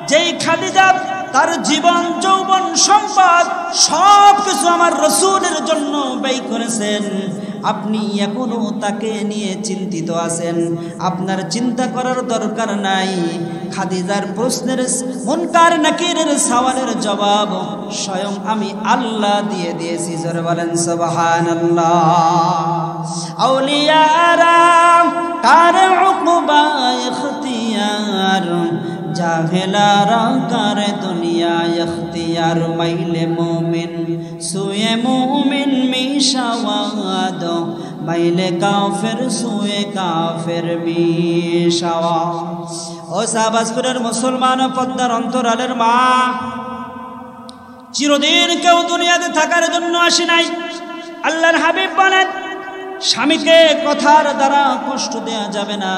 যেই খাদিজা তার জীবন যৌবন সম্পদ সব কিছু আমার রাসূলের জন্য ব্যয় করেছেন, আপনি এখনো তাকে নিয়ে চিন্তিত আছেন। আপনার চিন্তা করার দরকার নাই। খাদিজার প্রশ্নের, মুনকার নাকিরের সওয়ালের জবাব স্বয়ং আমি আল্লাহ দিয়ে দিয়েছি। জোরে বলেন সুবহানাল্লাহ। আউলিয়ারা কার উকবা ইখতিয়ার, জাহেলারা কার দুনিয়া ইখতিয়ার, মাইলে মুমিন সুয়ে মুমিন মিশাওয়াদ, মাইলে কাফের সুয়ে কাফের মিশাওয়াদ। ও শাহবাজপুরের মুসলমান পদ্মার অন্তরালের মা, চিরদিন কেউ দুনিয়াতে থাকার জন্য আসে নাই। আল্লাহর হাবিব বলেন, স্বামীকে কথার দ্বারা কষ্ট দেয়া যাবে না।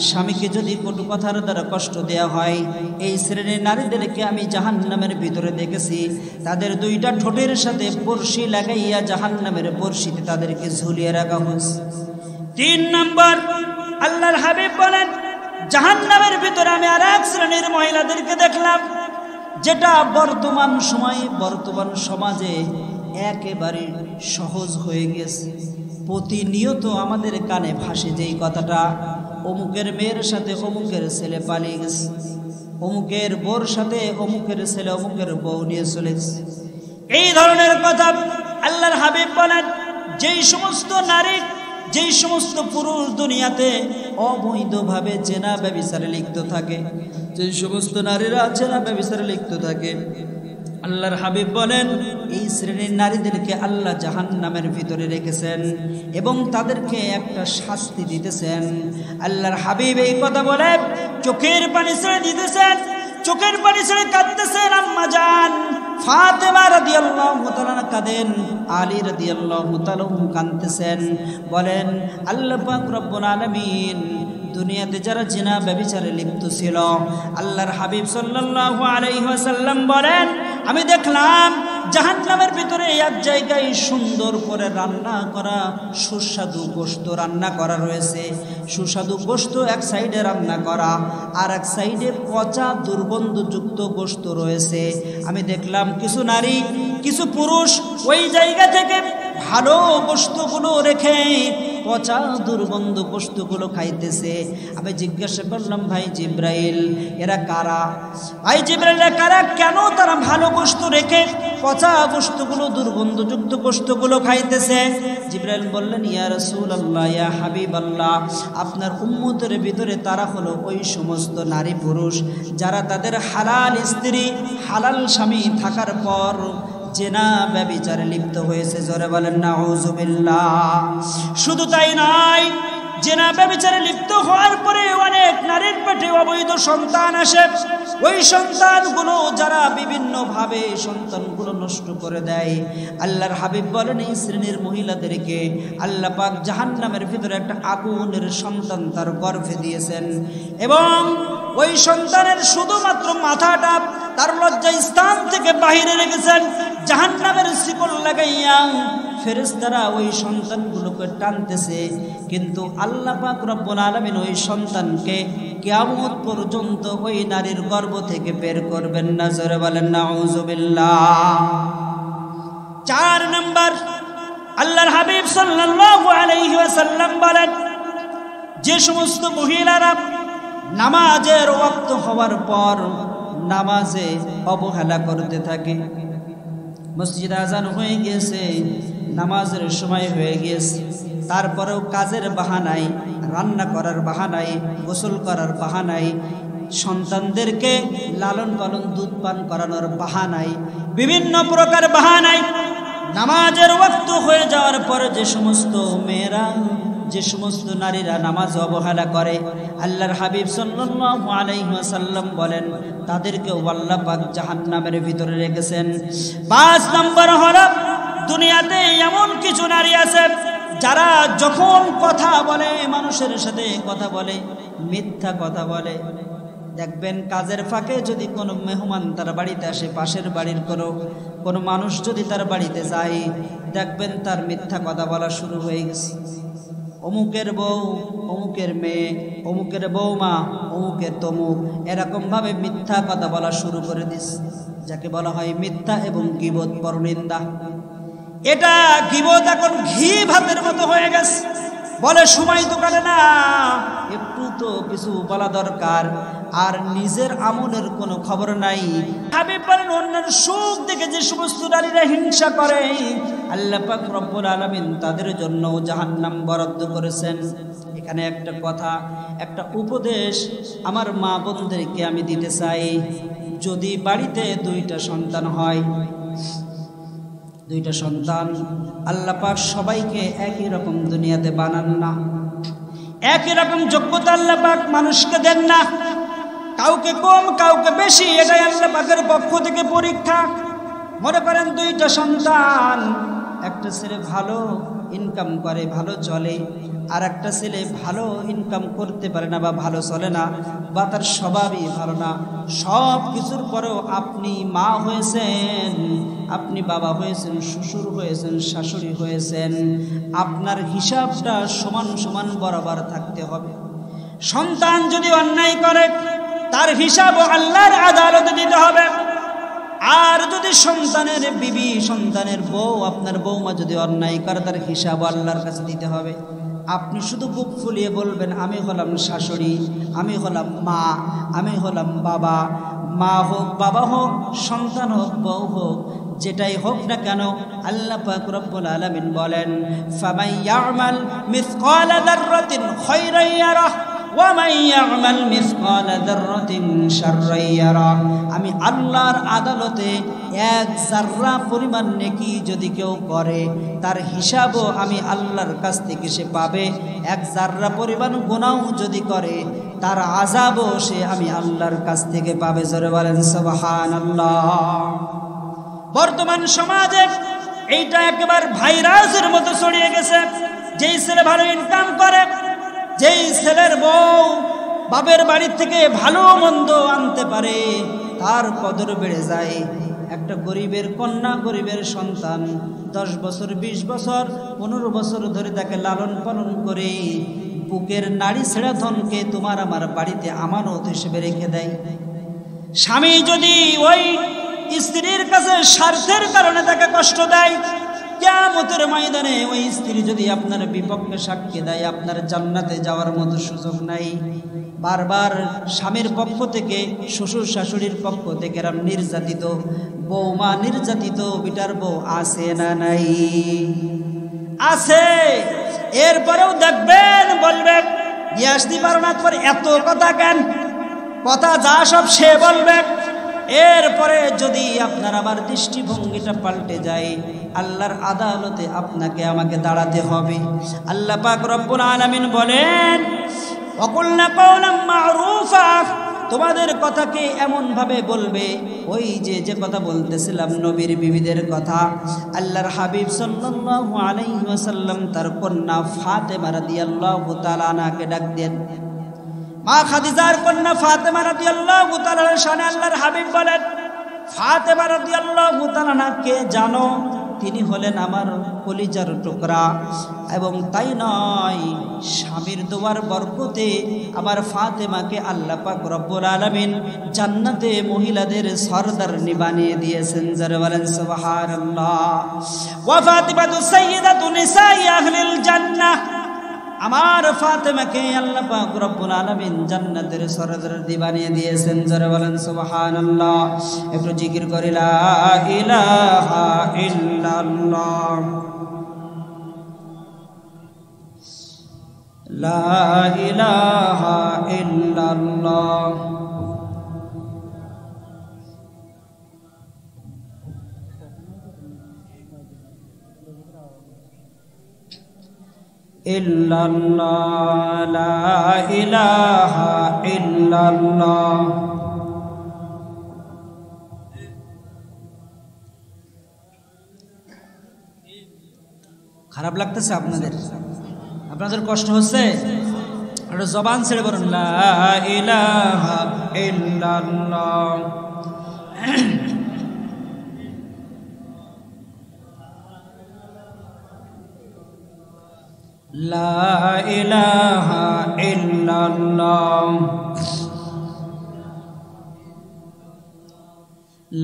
স্বামীকে যদি কটু কথার দ্বারা কষ্ট দেয়া হয়, এই শ্রেণীর নারীদেরকে আমি জাহান্নামের ভিতরে দেখেছি। তাদের 2টা ঠোঁটের সাথে বর্ষি লাগাইয়া জাহান্নামের বর্ষিতে তাদেরকে ঝুলিয়ে রাখা হয়েছে। 3 নম্বর, আল্লাহর হাবিব বলেন, জাহান্নামের ভিতরে আমি আর এক শ্রেণীর মহিলাদেরকে দেখলাম, যেটা বর্তমান সময়ে, বর্তমান সমাজে একেবারে সহজ হয়ে গেছে। প্রতিনিয়ত আমাদের কানে ভাসে যেই কথাটা, অমুকের মেয়ের সাথে অমুকের ছেলে পালিয়ে গেছে, অমুকের বউর সাথে অমুকের ছেলে অমুকের বউ নিয়ে চলে গেছে। এই ধরনের কথা আল্লাহর হাবিব বলেন, যেই সমস্ত নারী, যেই সমস্ত পুরুষ দুনিয়াতে অবৈধভাবে জেনা ব্যভিচারে লিপ্ত থাকে, যেই সমস্ত নারীরা জেনা ব্যভিচারে লিপ্ত থাকে, আল্লাহর হাবিব বলেন, এই শ্রেণীর নারীদেরকে আল্লাহ জাহান্নামের ভিতরে রেখেছেন এবং তাদেরকে একটা শাস্তি দিতেছেন। আল্লাহর হাবিব এই কথা বলে চোখের পানি ছেড়ে দিতেছেন, চোখের পানি ছেড়ে কাঁদতেছেন। আম্মা জান ফাতেমা রাদিয়াল্লাহু তাআলা কাঁদেন, আলী রাদিয়াল্লাহু তাআলা কাঁদতেছেন। বলেন, আল্লাহ পাক রব্বুল আলামিন দুনিয়াতে যারা জিনা ব্যভিচারে লিপ্ত ছিল, আল্লাহর হাবিব সাল্লাল্লাহু আলাইহি ওয়াসাল্লাম বলেন, আমি দেখলাম জাহান্নামের ভিতরে এক জায়গায় সুন্দর করে রান্না করা সুস্বাদু গোশত রান্না করা রয়েছে। সুস্বাদু গোশত এক সাইডে রান্না করা, আর এক সাইডে পচা দুর্গন্ধযুক্ত গোশত রয়েছে। আমি দেখলাম কিছু নারী, কিছু পুরুষ ওই জায়গা থেকে ভালো গোশতগুলো রেখে পচা দুর্গন্ধ গোশতগুলো খাইতেছে। আমি জিজ্ঞাসা করলাম, ভাই জিব্রাইল, এরা কারা? ভাই জিব্রাইল, এরা কারা? কেন তারা ভালো গোশত রেখে পচা গোশতগুলো, দুর্গন্ধযুক্ত গোশতগুলো খাইতেছে? জিব্রাইল বললেন, ইয়া রাসূলুল্লাহ, ইয়া হাবিবাল্লাহ, আপনার উম্মতের ভিতরে তারা হলো ওই সমস্ত নারী পুরুষ যারা তাদের হালাল স্ত্রী, হালাল স্বামী থাকার পর জেনা ব্যভিচারে লিপ্ত হয়েছে। জোরে বলেন নাউযুবিল্লাহ। শুধু তাই নয়, জিনা ব্যভিচারে লিপ্ত হওয়ার পরে অনেক নারীর পেটে অবৈধ সন্তান আসে। ওই সন্তানগুলো যারা বিভিন্নভাবে সন্তানগুলো নষ্ট করে দেয়, আল্লাহর হাবিব বলেন এই শ্রেণীর মহিলাদেরকে আল্লাহ পাক জাহান্নামের ভিতরে একটা আগুনের সন্তান তার গর্ভে দিয়েছেন, এবং ওই সন্তানের শুধুমাত্র মাথাটা তার লজ্জা স্থান থেকে বাহিরে রেখেছেন। জাহান্নামের শিকল লাগাইয়া ফেরেশতারা ওই সন্তানগুলোকে টানতেছে, কিন্তু আল্লাহ পাক রব্বুল আলামিন ওই সন্তানকে কিয়ামত পর্যন্ত ওই নারীর গর্ভ থেকে বের করবেন না। জোরে বলেন নাউযুবিল্লাহ। 4 নাম্বার, আল্লাহর হাবিব সাল্লাল্লাহু আলাইহি ওয়াসাল্লাম বলেন, যে সমস্ত মহিলারা নামাজের ওয়াক্ত হওয়ার পর নামাজে অবহেলা করতে থাকে, মসজিদে আজান হয়ে গিয়েছে, নামাজের সময় হয়ে গিয়েছে, তারপরেও কাজের বাহানায়, রান্না করার বাহানায়, গোসল করার বাহানায়, সন্তানদেরকে লালন পালন দুধ পান করানোর বাহানায়, বিভিন্ন প্রকার বাহানায় নামাজের ওয়াক্ত হয়ে যাওয়ার পরে যে সমস্ত মেয়েরা, যে সমস্ত নারীরা নামাজ অবহেলা করে, আল্লাহর হাবিব সাল্লাল্লাহু আলাইহি ওয়াসাল্লাম বলেন তাদেরকে আল্লাহ পাক জাহান্নামের ভিতরে রেখেছেন। 5 নম্বর হলো, দুনিয়াতে এমন কিছু নারী আছে যারা যখন কথা বলে, মানুষের সাথে কথা বলে, মিথ্যা কথা বলে। দেখবেন কাজের ফাঁকে যদি কোনো মেহমান তার বাড়িতে আসে, পাশের বাড়ির কোনো মানুষ যদি তার বাড়িতে যায়, দেখবেন তার মিথ্যা কথা বলা শুরু হয়ে গেছে। অমুকের বউ, অমুকের মেয়ে, অমুকের বৌমা, অমুকের তমুক, এরকমভাবে মিথ্যা কথা বলা শুরু করে দিছে, যাকে বলা হয় মিথ্যা এবং গীবত, পরনিন্দা। এটা গীবত এখন ঘি ভাতের মতো হয়ে গেছে। বলে সময় তো কাটে না, একটু তো কিছু বলা দরকার, আর নিজের আমলের কোনো খবর নাই। হাবিব বলেন অন্যের সুখ দেখে যে সমস্ত নারীরা হিংসা করে, আল্লাহ পাক রব্বুল আলামিন তাদের জন্য জাহান্নাম বরাদ্দ করেছেন। এখানে একটা কথা, একটা উপদেশ আমার মা বোনদেরকে আমি দিতে চাই। যদি বাড়িতে 2টা সন্তান হয়, 2টা সন্তান, আল্লাহ পাক সবাইকে একই রকম দুনিয়াতে বানান না, একই রকম যোগ্যতা আল্লাহ পাক মানুষকে দেন না, কাউকে কম কাউকে বেশি, এটাই আল্লাহ পাকের পক্ষ থেকে পরীক্ষা। মনে করেন 2টা সন্তান, একটা ছেলে ভালো ইনকাম করে, ভালো চলে, আর একটা ছেলে ভালো ইনকাম করতে পারে না বা ভালো চলে না, বা তার স্বভাবই ভালো না। সব কিছুর পরেও আপনি মা হয়েছেন, আপনি বাবা হয়েছেন, শ্বশুর হয়েছেন, শাশুড়ি হয়েছেন, আপনার হিসাবটা সমান সমান বরাবর থাকতে হবে। সন্তান যদি অন্যায় করে তার হিসাবও আল্লাহর আদালতে দিতে হবে। আর যদি সন্তানের বিবি, সন্তানের বউ, আপনার বৌমা যদি অন্যায় করে তার হিসাবও আল্লাহর কাছে দিতে হবে। আপনি শুধু বুক ফুলিয়ে বলবেন আমি হলাম শাশুড়ি, আমি হলাম মা, আমি হলাম বাবা। মা হোক, বাবা হোক, সন্তান হোক, বউ হোক, যেটাই হোক না কেন, আল্লাহ পাক রব্বুল আলামিন বলেন ফামান ইয়ামাল মিসকালা যাররাতিন খায়রান ইয়ারাহ ওয়া মান ইয়ামাল মিসকালা যাররাতিন শাররান ইয়ারাহ। আমি আল্লাহর আদালতে 1 যাররা পরিমাণ নেকি যদি কেউ করে, তার হিসাবও আমি আল্লাহর কাছ থেকে সে পাবে। 1 যাররা পরিমাণ গুনাহ যদি করে, তার আযাবও সে আমি আল্লাহর কাছ থেকে পাবে। জোরে বলেন সুবহানাল্লাহ। বর্তমান সমাজে এইটা একেবারে ভাইরাসের মতো ছড়িয়ে গেছে। যেই ছেলে ভালো ইনকাম করে, যেই ছেলের বউ বাপের বাড়ি থেকে ভালো মন্দ আনতে পারে, তার কদর বেড়ে যায়। একটা গরিবের কন্যা, গরিবের সন্তান 10 বছর, 20 বছর, 15 বছর ধরে তাকে লালন পালন করে বুকের নাড়ি ছেঁড়া ধনকে তোমার আমার বাড়িতে আমানত হিসেবে রেখে দেয়। স্বামী যদি ওই স্ত্রীর কাছে স্বার্থের কারণে তাকে কষ্ট দেয়, কিয়ামতের ময়দানে ওই স্ত্রী যদি আপনার বিপক্ষে সাক্ষী দেয়, আপনার জান্নাতে যাওয়ার মতো সুযোগ নাই। বারবার স্বামীর পক্ষ থেকে, শ্বশুর শাশুড়ির পক্ষ থেকে এরম নির্যাতিত বৌমা, নির্যাতিত বিটার বউ আছে না নাই? আছে। এরপরেও দেখবেন বলবেন নিয়ে আসতে পারো না, তোমার এত কথা কেন? কথা যা সব সে বলবে। এরপরে যদি আপনার আবার দৃষ্টিভঙ্গিটা পাল্টে যায়, আল্লাহর আদালতে আপনাকে আমাকে দাঁড়াতে হবে। আল্লাহ পাক রব্বুল আলামিন বলেন, ওয়াকুলনা কাওলাম মা'রুফা, তোমাদের কথাকে এমন ভাবে বলবে, ওই যে কথা বলতেছিলাম নবীর বিবিদের কথা। আল্লাহর হাবিব সাল্লাল্লাহু আলাইহি ওয়াসাল্লাম তার কন্যা ফাতেমা রাদিয়াল্লাহু তাআলা আনহাকে ডাক দেন। মা খাদিজার কন্যা ফাতেমা রাদিয়াল্লাহু তাআলার শানে আল্লাহর হাবিব বলেন, ফাতেমা রাদিয়াল্লাহু তাআলা কে জানো? তিনি হলেন আমার কলিজার টুকরা। এবং তাই নয়, স্বামীর দোয়ার বরকতে আমার ফাতেমাকে আল্লাহ পাক রব্বুল আলামিন জান্নাতে মহিলাদের সরদারনি বানিয়ে দিয়েছেন। যারা বলেন সুবহানাল্লাহ। ওয়া ফাতিমাতু সাইয়্যিদাতু নিসাই আহলিল জান্নাহ, আমার ফাতেমাকে আল্লাহ পাক রব্বুল আলামিন জান্নাতের সরদারনি বানিয়ে দিয়েছেন। যারা বলেন সুবহানাল্লাহ। একটু জিকির করি লা ইলাহা ইল্লাল্লাহ, লা ইলাহা ইল্লাল্লাহ, ইল্লাল্লাহ, লা ইলাহা ইল্লাল্লাহ। খারাপ লাগতেছে আপনাদের? আপনাদের কষ্ট হচ্ছে? একটা জবান ছেড়ে বলুন লা ইলাহা ইল্লাল্লাহ। লা ইলাহা ইল্লাল্লাহ,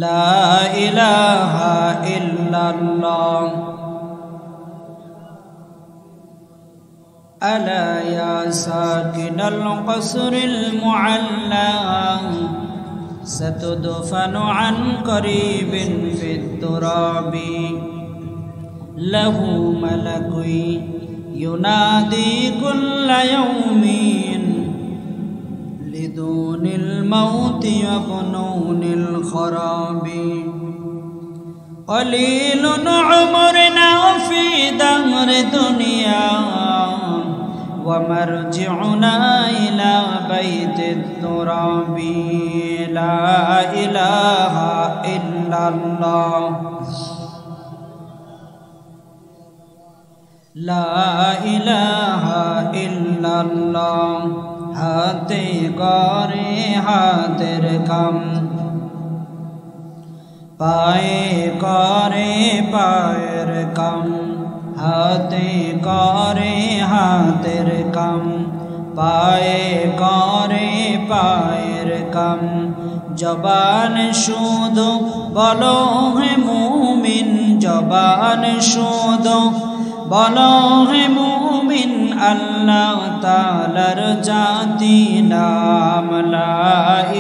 লা ইলাহা ইল্লাল্লাহ। ألا يا ساكن القصر المعلى ستدفن عن قريب في التراب له ملك ينادي كل يوم لدون الموت وبنون الخراب قليل عمرنا في دهر دنيا ومرجعنا إلى بيت التراب لا إله إلا الله لا إله إلا الله হাতে করে হাতের কাম পায়ে করে পায়ের কাম হাতে করে হাতের কাম পায়ে করে পায়ের কাম জবান শুধু বলো হে মুমিন জবান শুধু বলো হে মুমিন আল্লাহ তাআলার জাতি নাম লা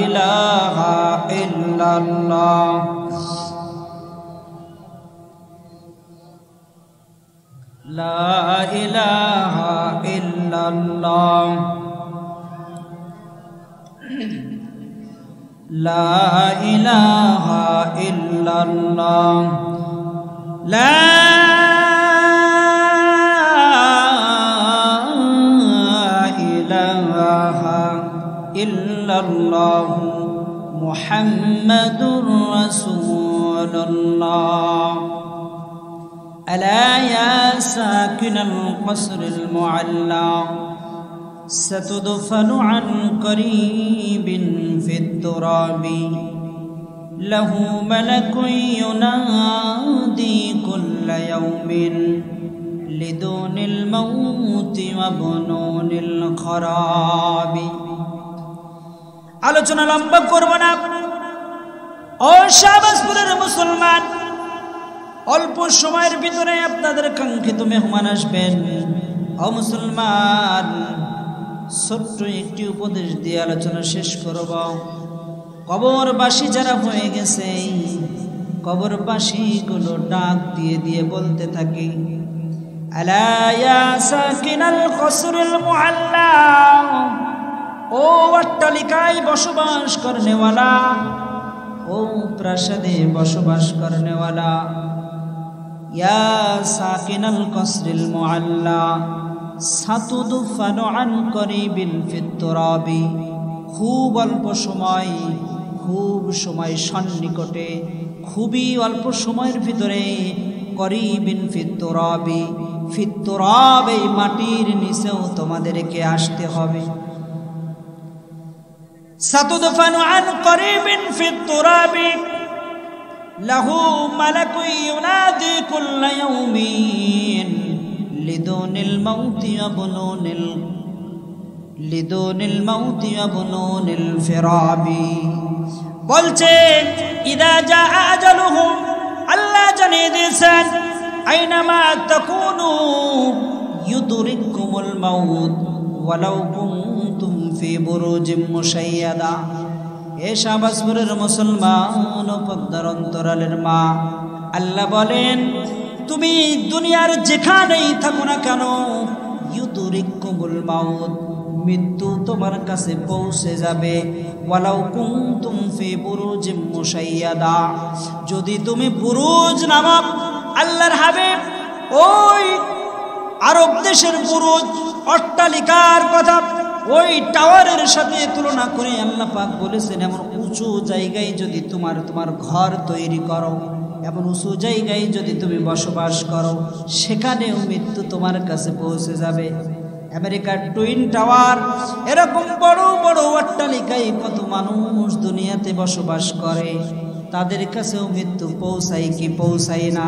ইলাহা ইল্লাল্লাহ লা ইলাহা ইল্লাল্লাহ লা ইলাহা ইল্লাল্লাহ লা ইলাহা ইল্লাল্লাহ মুহাম্মাদুর রাসূলুল্লাহ ألا يا ساكن القصر المعلى ستدفن عن قريب في التراب له ملك ينادي كل يوم لدون الموت وبنون الخراب আলোচনা লম্বা করব না। ও শাহবাজপুরের মুসলমান, অল্প সময়ের ভিতরে আপনাদের কাঙ্ক্ষিত মেহমান আসবেন। ও মুসলমান, ছোট্ট একটি উপদেশ দিয়ে আলোচনা শেষ করব। কবরবাসী যারা হয়ে গেছে, কবরবাসীগুলো ডাক দিয়ে দিয়ে বলতে থাকে, আলা ইয়া সাকিনাল কসরুল মুআল্লা, ও অট্টালিকায় বসবাস করনেওয়ালা, ও প্রাসাদে বসবাস করনেওয়ালা, ইয়া সাকিনাল কসরিল মুআল্লা সাতুদফানু আন করিবিন ফিত তুরাবি, খুব অল্প সময় সন্নিকটে, খুবই অল্প সময়ের ভিতরে, করিবিন ফিত তুরাবি, ফিত তুরাব এই মাটির নিচেও তোমাদেরকে আসতে হবে। সাতুদফানু আন করিবিন ফিত তুরাবি লাহু মালাকুন ইউনাদি কুল্লা ইয়াউমিন লিদুনিল মাউতি ইয়াবনুনিল ফিরাবি। বলছে ইদা জা আজালুহুম, আল্লাহ জানিয়ে দিয়েছেন আইনামা তাকুনু ইউদরিকুমুল মাউত ওয়ালাউ কুনতুম ফি বুরুজিম মুশাইয়াদা। এ শাহবাজপুরের মুসলমান ও পদ্মার অন্তরালের মা, আল্লাহ বলেন তুমি দুনিয়ার যেখানেই থাকো না কেন, ইউদরিকুমুল মাউত, মৃত্যু তোমার কাছে পৌঁছে যাবে। ওয়ালাউ কুনতুম ফি বুরুজিম মুশাইয়াদা, যদি তুমি বুরুজ নামক আল্লাহর হাবিব ওই আরব দেশের বুরুজ অট্টালিকার কথা ওই টাওয়ারের সাথে তুলনা করে আল্লাহ পাক বলেছেন এমন উঁচু জায়গায় যদি তোমার ঘর তৈরি করো, এমন উঁচু জায়গায় যদি তুমি বসবাস করো, সেখানেও মৃত্যু তোমার কাছে পৌঁছে যাবে। আমেরিকার টুইন টাওয়ার, এরকম বড় বড় অট্টালিকায় কত মানুষ দুনিয়াতে বসবাস করে, তাদের কাছেও মৃত্যু পৌঁছায় কি পৌঁছায় না?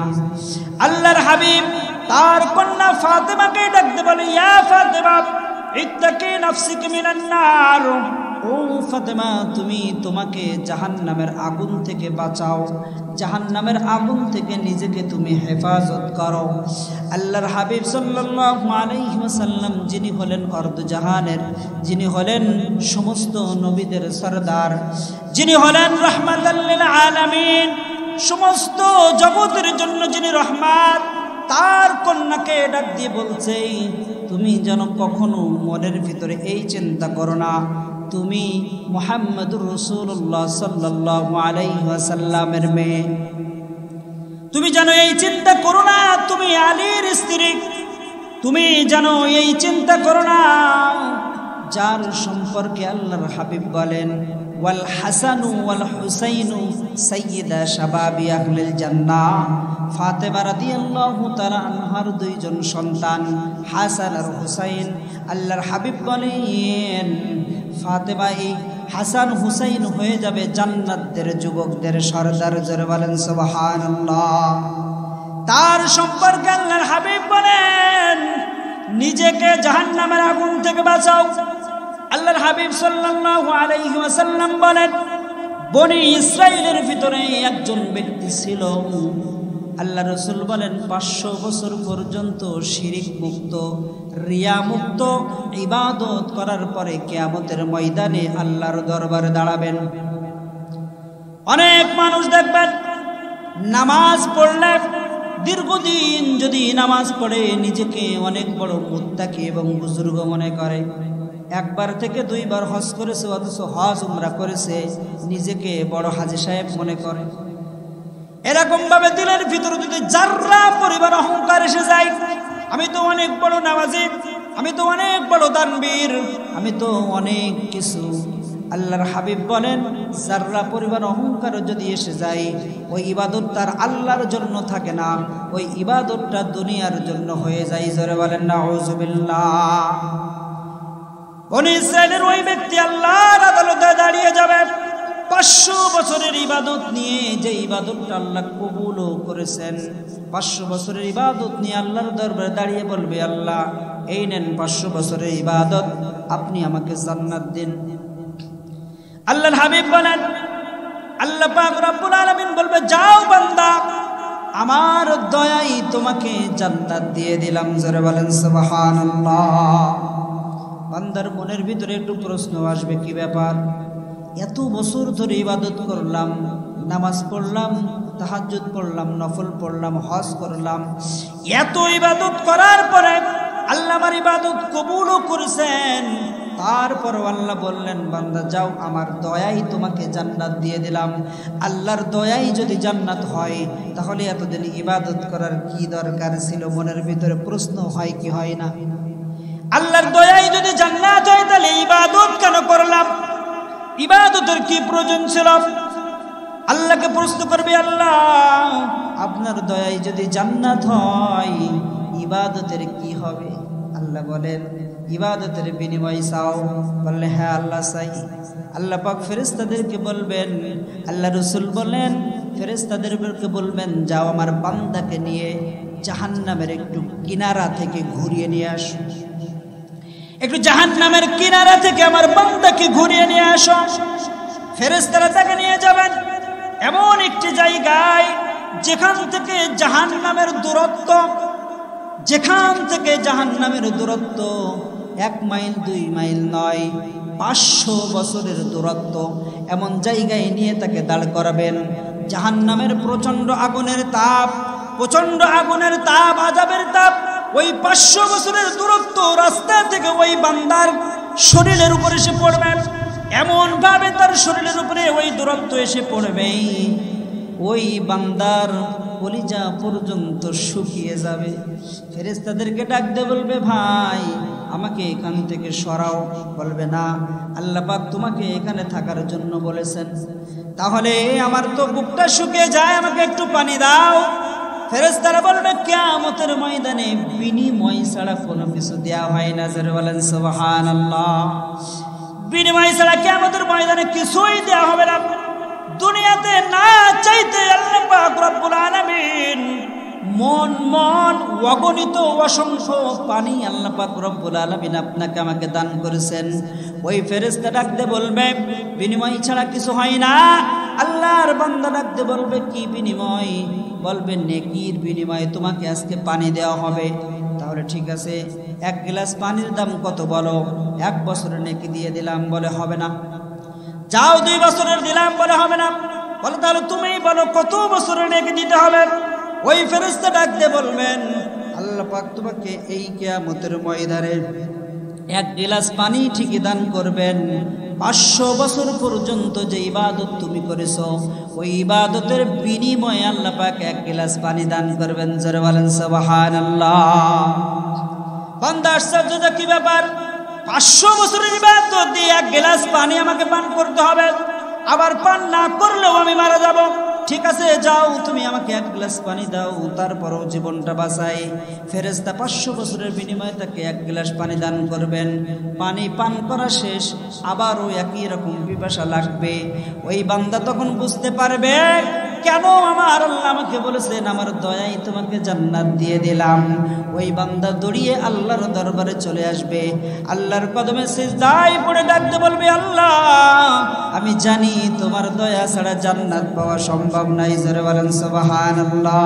আল্লাহর হাবিব তার কন্যা ফাতেমাকে ডাকতে বলে, ইয়া ফাতেমা ইত্তাকি নাফসিকা মিনান নার, ও ফাতেমা তুমি তোমাকে জাহান্নামের আগুন থেকে বাঁচাও, জাহান্নামের আগুন থেকে নিজেকে তুমি হেফাজত করো। আল্লাহর হাবিব সাল্লাল্লাহু আলাইহি ওয়াসাল্লাম যিনি হলেন অর্ধজাহানের, যিনি হলেন সমস্ত নবীদের সরদার, যিনি হলেন রাহমাতাল লিল আলামিন, সমস্ত জগতের জন্য যিনি রহমত, তার কন্যাকে ডাক দিয়ে বলছে তুমি যেন কখনো মনের ভিতরে এই চিন্তা করো না তুমি মুহাম্মদুর রাসূলুল্লাহ সাল্লাল্লাহু আলাইহি ওয়াসাল্লামের মেয়ে, তুমি যেন এই চিন্তা করো না তুমি আলীর স্ত্রী, তুমি যেন এই চিন্তা করো না যার সম্পর্কে আল্লাহর হাবিব বলেন ওয়াল হাসানু ওয়াল হুসাইনু সাইয়্যিদা শাবাবি আহলিল জান্নাহ। ফাতেমা রাদিয়াল্লাহু তাআলা আনহার দুইজন সন্তান হাসান আর হুসাইন, আল্লাহর হাবিব বলেন ফাতেমা এই হাসান হুসাইন হয়ে যাবে জান্নাতের যুবকদের সরদার। জোরে বলেন সুবহানাল্লাহ। তার সম্পর্কে আল্লাহর হাবিব বলেন নিজেকে জাহান্নামের আগুন থেকে বাঁচাও। আল্লাহর হাবিব সাল্লাল্লাহু আলাইহি ওয়াসাল্লাম বলেন বনি ইসরাইলের ভিতরে একজন ব্যক্তি ছিল, আল্লাহ রাসূল বলেন 500 বছর পর্যন্ত শিরিক মুক্ত, রিয়া মুক্ত ইবাদত করার পরে কিয়ামতের ময়দানে আল্লাহর দরবারে দাঁড়াবেন। অনেক মানুষ দেখবেন নামাজ পড়লে দীর্ঘদিন যদি নামাজ পড়ে নিজেকে অনেক বড় মুত্তাকি এবং বুজুর্গ মনে করে, একবার থেকে দুইবার হজ করেছে অথচ হজ উমরা করেছে, নিজেকে বড় হাজী সাহেব মনে করে। এরকম ভাবে দিলের ভিতরে যদি যারা পরিবার অহংকার এসে যায়, আমি তো অনেক বড় নামাজি, আমি তো অনেক বড় দানবীর, আমি তো অনেক কিছু, আল্লাহর হাবিব বলেন যারা পরিবার অহংকার যদি এসে যায় ওই ইবাদত তার আল্লাহর জন্য থাকে না, ওই ইবাদতটা দুনিয়ার জন্য হয়ে যায়। জোরে বলেন নাউযুবিল্লাহ। বনি ইসরাইলের ওই ব্যক্তি আল্লাহর আদালতে দাঁড়িয়ে যাবে 500 বছরের ইবাদত নিয়ে, যে ইবাদতটা আল্লাহ কবুলও করেছেন। 500 বছরের ইবাদত নিয়ে আল্লাহর দরবারে দাঁড়িয়ে বলবে আল্লাহ এই নেন 500 বছরের ইবাদত, আপনি আমাকে জান্নাত দিন। আল্লাহর হাবিব বলেন আল্লাহ পাক রব্বুল আলামিন বলবে যাও বান্দা, আমার দয়াই তোমাকে জান্নাত দিয়ে দিলাম। জোরে বলেন সুবহানাল্লাহ। বান্দার মনের ভিতরে একটু প্রশ্ন আসবে, কি ব্যাপার এত বছর ধরে ইবাদত করলাম, নামাজ পড়লাম, তাহাজ্জুদ পড়লাম, নফল পড়লাম, হজ করলাম, এত ইবাদত করার পরে আল্লাহ আমার ইবাদত কবুলও করেছেন, তারপর আল্লাহ বললেন বান্দা যাও, আমার দয়াই তোমাকে জান্নাত দিয়ে দিলাম। আল্লাহর দয়াই যদি জান্নাত হয় তাহলে এতদিন ইবাদত করার কি দরকার ছিল? মনের ভিতরে প্রশ্ন হয় কি হয় না? আল্লাহর দয়াই যদি জান্নাত হয় তাহলে ইবাদত কেন করলাম? ইবাদতের কি প্রয়োজন ছিল? আল্লাহকে প্রশ্ন করবে, আল্লাহ আপনার দয়াই যদি জান্নাত হয় ইবাদতের কি হবে? আল্লাহ বলেন ইবাদতের বিনিময় চাও? বললে হ্যাঁ আল্লাহ চাই। আল্লাহ পাক ফেরেশতাদেরকে বলবেন, আল্লাহ রাসূল বলেন ফেরেশতাদেরকে বলবেন যাও আমার বান্দাকে নিয়ে জাহান্নামের একটু কিনারা থেকে ঘুরিয়ে নিয়ে আসো, একটু জাহান্নামের কিনারা থেকে আমার বান্দাকে ঘুরিয়ে নিয়ে আসো। ফেরেশতারা তাকে নিয়ে যাবেন এমন একটি জায়গায় যেখান থেকে জাহান্নামের দূরত্ব 1 মাইল 2 মাইল নয়, 500 বছরের দূরত্ব। এমন জায়গায় নিয়ে তাকে দাঁড় করাবেন। জাহান্নামের প্রচন্ড আগুনের তাপ, আযাবের তাপ ওই 500 বছরের দূরত্ব রাস্তা থেকে ওই বান্দার শরীরের উপর এসে পড়বে। এমন ভাবে তার শরীরের উপরে ওই দূরত্ব এসে পড়বে ওই বান্দার কলিজা পর্যন্ত শুকিয়ে যাবে। ফেরেশতাদেরকে ডাক দিয়ে বলবে ভাই আমাকে এখান থেকে সরাও। বলবে না, আল্লাহ পাক তোমাকে এখানে থাকার জন্য বলেছেন। তাহলে আমার তো বুকটা শুকিয়ে যায়, আমাকে একটু পানি দাও। ফেরেশতারা বলবে কিয়ামতের ময়দানে বিনিময় ছাড়া কোনো কিছু দেয়া হয় না। যারা বলেন সুবহানাল্লাহ। বিনিময় ছাড়া কিয়ামতের ময়দানে কিছুই দেয়া হবে না। দুনিয়াতে না চাইতে আল্লাহ পাক রব্বুল আলামিন মন অগণিত অসংখ্য পানি আল্লাহ পাক রব্বুল আলামিন আপনাকে আমাকে দান করেছেন। ওই ফেরেশতা ডাকতে বলবে বিনিময় ছাড়া কিছু হয় না। আল্লাহর বান্দা ডাকতে বলবে কি বিনিময়? বলবে নেকির বিনিময়ে তোমাকে আজকে পানি দেওয়া হবে। তাহলে ঠিক আছে, 1 গ্লাস পানির দাম কত বলো? 1 বছরের নেকি দিয়ে দিলাম। বলে হবে না। যাও 2 বছরের দিলাম। বলে হবে না। বলে তাহলে তুমিই বলো কত বছরের নেকি দিতে হবে? ওই ফেরেশতা ডাকতে বলবেন আল্লাহ পাক তোমাকে এই কিয়ামতের ময়দানে 1 গ্লাস পানি ঠিকই দান করবেন। 500 বছর পর্যন্ত যে ইবাদত তুমি করেছো ওই ইবাদতের বিনিময়ে আল্লাহ পাক 1 গ্লাস পানি দান করবেন। জোরে বলেন সুবহানাল্লাহ। বান্দা আশ্চর্য, কি ব্যাপার? 500 বছরের ইবাদত দিয়ে 1 গ্লাস পানি আমাকে পান করতে হবে, আবার পান না করলেও আমি মারা যাব। ঠিক আছে যাও, তুমি আমাকে 1 গ্লাস পানি দাও, তারপরও জীবনটা বাঁচাই। ফেরেশতা 500 বছরের বিনিময়ে তাকে 1 গ্লাস পানি দান করবেন। পানি পান করা শেষ, আবারও একই রকম পিপাসা লাগবে। ওই বান্দা তখন বুঝতে পারবে কেন আমার আল্লাহ আমাকে বলেছেন আমার দয়াই তোমাকে জান্নাত দিয়ে দিলাম। ওই বান্দা দৌড়িয়ে আল্লাহর দরবারে চলে আসবে, আল্লাহর কদমে সিজদায় পড়ে ডাকতে বলবে আল্লাহ আমি জানি তোমার দয়া ছাড়া জান্নাত পাওয়া সম্ভব নাই। জোরে বলেন সুবহানাল্লাহ।